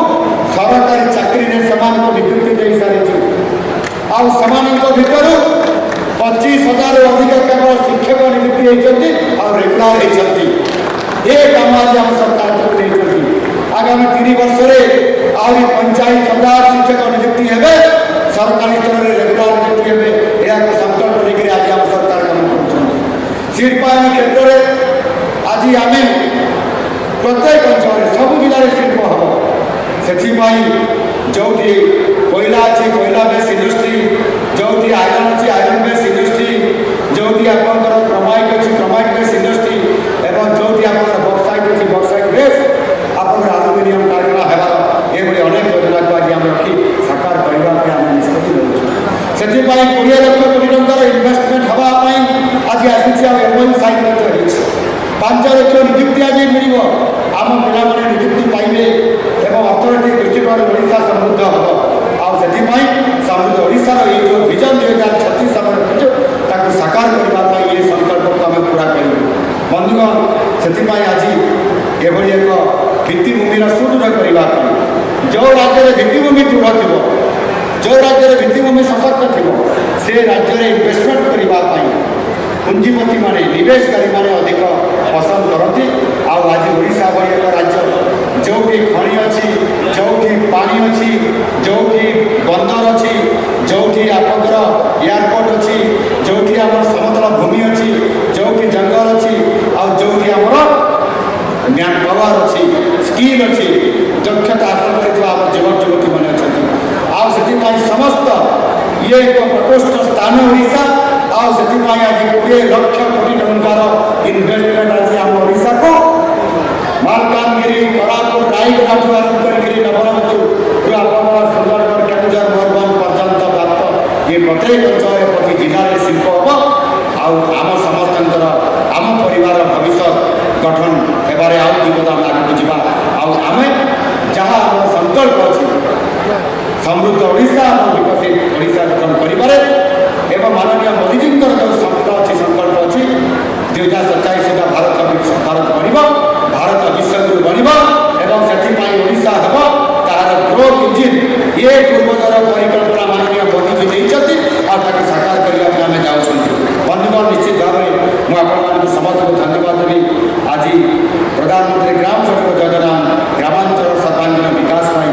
ସରକାରୀ ଚାକିରିରେ ସେମାନଙ୍କୁ ନିଯୁକ୍ତି ଦେଇ ସାରିଛୁ। ଆଉ ସେମାନଙ୍କ ଭିତରୁ 25,000ରୁ ଅଧିକ କେବଳ ଶିକ୍ଷକ ନିଯୁକ୍ତି ହେଇଛନ୍ତି ଆଉ ରେଗୁଲାର ହେଇଛନ୍ତି। ଏ କାମ ଆଜି ଆମ ସରକାର ତାକୁ ଦେଇଛନ୍ତି। ଆଗାମୀ 3 ବର୍ଷରେ ଆହୁରି 45,000 ଶିକ୍ଷକ ନିଯୁକ୍ତି ହେବେ, ସରକାରୀ ସ୍ତରରେ ରେଗୁଲାର ନିଯୁକ୍ତି ହେବେ। ଏହାକୁ ସଂକଳ୍ପ ନେଇକରି ଆଜି ଆମ ସରକାର କାମ କରୁଛନ୍ତି। ଶିଳ୍ପାୟନ କ୍ଷେତ୍ରରେ ଆଜି ଆମେ ପ୍ରତ୍ୟେକ ଅଞ୍ଚଳରେ ସବୁ ଜିଲ୍ଲାରେ ଶିଳ୍ପ ହେବ। ସେଥିପାଇଁ ଯେଉଁଠି କୋଇଲା ଅଛି କୋଇଲା ବେସ୍ ଇଣ୍ଡଷ୍ଟ୍ରି, ଯେଉଁଠି ଆଇରନ୍ ଅଛି ଆଇରନ୍ ବେସ୍ ଇଣ୍ଡଷ୍ଟ୍ରି, ଯେଉଁଠି ଆପଣଙ୍କର କ୍ରୋମାଇଟ୍ ଅଛି କ୍ରୋମାଇଟ୍ ବେସ୍ ଇଣ୍ଡଷ୍ଟ୍ରି, ଏବଂ ଯେଉଁଠି ଆପଣଙ୍କର ବକ୍ସାଇଟ୍ ଅଛି ବକ୍ସାଇଟ୍ ବେସ୍, ଆପଣଙ୍କର ଆଲୁମିନିୟମ କାରଖାନା ହେବାର ଏଭଳି ଅନେକ ଯୋଜନାକୁ ଆଜି ଆମେ ରଖି ସାକାର କରିବା ପାଇଁ ଆମେ ନିଷ୍ପତ୍ତି ନେଉଛୁ। ସେଥିପାଇଁ 20 ଲକ୍ଷ କୋଟି ଟଙ୍କାର ଇନଭେଷ୍ଟମେଣ୍ଟ ହେବା ପାଇଁ ଆଜି ଆସିଛି। ଆଉ MOU ସାଇନ୍ ମଧ୍ୟ ହେଇଛି। 5 ଲକ୍ଷ ନିଯୁକ୍ତି ଆଜି ମିଳିବ। ଆମ ପିଲାମାନେ ନିଯୁକ୍ତି ପାଇବେ ଏବଂ ଅର୍ଥନୈତିକ ଦୃଷ୍ଟିକୋଣରୁ ଓଡ଼ିଶା ସମୃଦ୍ଧ ହେବ। ଆଉ ସେଥିପାଇଁ ସମୃଦ୍ଧ ଓଡ଼ିଶାର ଏଇ ଯେଉଁ ଭିଜନ 2036 ଆମେ ରଖିଛୁ ତାକୁ ସାକାର କରିବା ପାଇଁ ଏ ସଂକଳ୍ପକୁ ଆମେ ପୁରା କରିବୁ। ବନ୍ଧୁଗଣ, ସେଥିପାଇଁ ଆଜି ଏଭଳି ଏକ ଭିତ୍ତିଭୂମିର ସୁଦୃଢ଼ କରିବା ପାଇଁ ଯେଉଁ ରାଜ୍ୟରେ ଭିତ୍ତିଭୂମି ଦୃଢ଼ ଥିବ, ଯେଉଁ ରାଜ୍ୟରେ ଭିତ୍ତିଭୂମି ସଶକ୍ତ ଥିବ, ସେ ରାଜ୍ୟରେ ଇନଭେଷ୍ଟମେଣ୍ଟ କରିବା ପାଇଁ ପୁଞ୍ଜିପତିମାନେ ନିବେଶକାରୀମାନେ ଅଧିକ ପସନ୍ଦ କରନ୍ତି। ଆଉ ଆଜି ଓଡ଼ିଶା ଭଳି ଏକ ରାଜ୍ୟ ଯେଉଁଠି ଖଣି ଅଛି, ଯେଉଁଠି ପାଣି ଅଛି, ଯେଉଁଠି ବନ୍ଦର ଅଛି, ଯେଉଁଠି ଆପଣଙ୍କର ଏୟାରପୋର୍ଟ ଅଛି, ଯେଉଁଠି ଆମର ସମତଳ ଭୂମି ଅଛି, ଯେଉଁଠି ଜଙ୍ଗଲ ଅଛି, ଆଉ ଯେଉଁଠି ଆମର ମ୍ୟାନ୍ ପାୱାର ଅଛି, ସ୍କିଲ୍ ଅଛି, ଦକ୍ଷତା ହାସଲ କରିଥିବା ଆମ ଯୁବକ ଯୁବତୀମାନେ ଅଛନ୍ତି। ଆଉ ସେଥିପାଇଁ ସମସ୍ତ ଇଏ ଏକ ପ୍ରକୃଷ୍ଟ ସ୍ଥାନ ଓଡ଼ିଶା। ଆଉ ସେଥିପାଇଁ ଆଜି 20 ଲକ୍ଷ କୋଟି ଟଙ୍କାର ଇନଭେଷ୍ଟମେଣ୍ଟ ଆଜି ଆମ ଓଡ଼ିଶାକୁ ମାଲକାନଗିରି କୋରାପୁଟ ରାୟଗଡ଼ାଠୁ ଆରମ୍ଭ କରିକି ନବରଙ୍ଗପୁର ଆପଣଙ୍କର ସୁନ୍ଦରଗଡ଼ କେନ୍ଦୁଝର ମୟୂରଭଞ୍ଜ ପର୍ଯ୍ୟନ୍ତ ବ୍ୟାପ୍ତ ଏ ପ୍ରତ୍ୟେକ ଅଞ୍ଚଳରେ ପ୍ରତି ଜିଲ୍ଲାରେ ଶିଳ୍ପ ହେବ। ଆଉ ଆମ ସମସ୍ତଙ୍କର ଆମ ପରିବାରର ଭବିଷ୍ୟତ ଗଠନ ହେବାରେ ଆଉ 2 ପଦ ଆମେ ଆଗକୁ ଯିବା। ଆଉ ଆମେ ଯାହା ଆମର ସଂକଳ୍ପ ଅଛି ସମୃଦ୍ଧ ଓଡ଼ିଶା ଏବଂ ବିକଶିତ ଓଡ଼ିଶା ଗଠନ କରିବାରେ ଏବଂ ମାନନୀୟ ମୋଦିଜୀଙ୍କର ଯେଉଁ ସ୍ୱପ୍ନ ଅଛି ସଂକଳ୍ପ ଅଛି 2047 ସୁଦ୍ଧା ଭାରତ ବଢ଼ିବ, ଭାରତ ବିଶ୍ୱଗୁରୁ ବଢ଼ିବ ଏବଂ ସେଥିପାଇଁ ଓଡ଼ିଶା ହେବ ତାହାର ଗ୍ରୋଥ୍ ଇଞ୍ଜିନ୍। ଏ ପୂର୍ବତର ପରିକଳ୍ପନା ମାନନୀୟ ମୋଦିଜୀ ଦେଇଛନ୍ତି ଆଉ ତାକୁ ସାକାର କରିବା ପାଇଁ ଆମେ ଯାଉଛନ୍ତି। ବନ୍ଧୁଗଣ, ନିଶ୍ଚିତ ଭାବରେ ମୁଁ ଆପଣମାନଙ୍କୁ ସମସ୍ତଙ୍କୁ ଧନ୍ୟବାଦ ଦେବି। ଆଜି ପ୍ରଧାନମନ୍ତ୍ରୀ ଗ୍ରାମ ସଡ଼କ ଯୋଜନା ଗ୍ରାମାଞ୍ଚଳ ସର୍ବାଙ୍ଗୀନ ବିକାଶ ପାଇଁ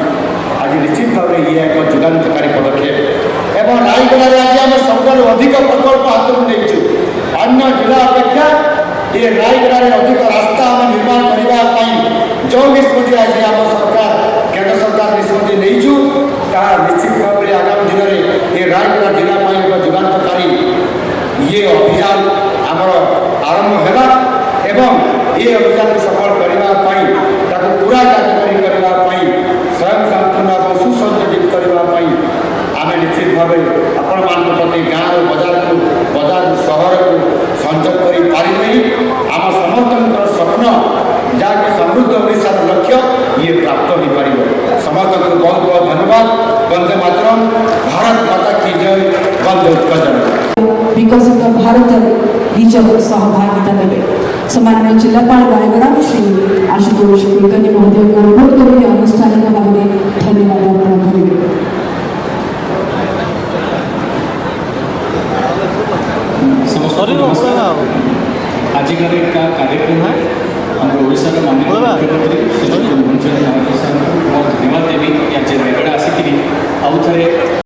ଆଜି ନିଶ୍ଚିତ ଭାବରେ ଇଏ ଏକ ଯୁଗାନ୍ତକାରୀ ପଦକ୍ଷେପ ଏବଂ ରାୟଗଡ଼ାରେ ଆଜି ଆମେ ସବୁଠାରୁ ଅଧିକ ପ୍ରକଳ୍ପ ହାତକୁ ନେଇଛୁ। ଅନ୍ୟ ଜିଲ୍ଲା ଅପେକ୍ଷା ଏ ରାୟଗଡ଼ାରେ ଅଧିକ ରାସ୍ତା ଆମେ ନିର୍ମାଣ କରିବା ପାଇଁ ଯେଉଁ ନିଷ୍ପତ୍ତି ଆଜି ଆମ ସରକାର କେନ୍ଦ୍ର ସରକାର ନିଷ୍ପତ୍ତି ନେଇଛୁ ତାହା ନିଶ୍ଚିତ ଭାବରେ ଆଗାମୀ ଦିନରେ ଏ ରାୟଗଡ଼ା ଜିଲ୍ଲା ପାଇଁ ଏକ ଯୁଗାନ୍ତକାରୀ ଇଏ ଅଭିଯାନ ଆମର ଆରମ୍ଭ ହେଲା ଏବଂ ଏ ଅଭିଯାନକୁ ସଫଳ କରିବା ପାଇଁ ତାକୁ ପୁରା କାର୍ଯ୍ୟକାରୀ କରିବା ପାଇଁ ସ୍ୱୟଂ ସମ୍ପୂର୍ଣ୍ଣ ଏବଂ ସୁସଂଗଠିତ କରିବା ପାଇଁ ଆମେ ନିଶ୍ଚିତ ଭାବେ ଆପଣମାନଙ୍କ ପ୍ରତି ଗାଁରୁ ବଜାରରୁ ସହରକୁ ସଂଯୋଗ କରିପାରିବେନି। ଆମ ସମସ୍ତଙ୍କର ସ୍ୱପ୍ନ ଯାହାକି ସମୃଦ୍ଧ ଓଡ଼ିଶାର ଲକ୍ଷ୍ୟ ଇଏ ପ୍ରାପ୍ତ ହୋଇପାରିବ। ସମସ୍ତଙ୍କୁ ବହୁତ ବହୁତ ଧନ୍ୟବାଦ। ବନ୍ଦେ ମାତରମ୍। ଭାରତ ମାତା କି ଜୟ। ବନ୍ଦେ ଉତ୍କଳ। ବିକଶିତ ଭାରତରେ ନିଜର ସହଭାଗିତା ଦେବେ। ସମ୍ମାନିତ ଜିଲ୍ଲାପାଳ ରାୟଗଡ଼ା ଶ୍ରୀ ଆଶୁତୋଷ କୁଲକର୍ଣ୍ଣୀ ମହୋଦୟଙ୍କୁ ଅନୁରୋଧ କରି ଆନୁଷ୍ଠାନିକ ଭାବରେ ଧନ୍ୟବାଦ ଅର୍ପଣ କରିବେ। ଆଜିକାର একটা କାର୍ଯ୍ୟକ୍ରମ ଆମର ଓଡ଼ିଶାର ମାନ୍ୟବର ମୁଖ୍ୟମନ୍ତ୍ରୀ ଶ୍ରୀ ଧନ୍ୟବାଦ ଦେବି ଆଜି ରାୟଗଡ଼ା ଆସିକିରି ଆଉ ଥରେ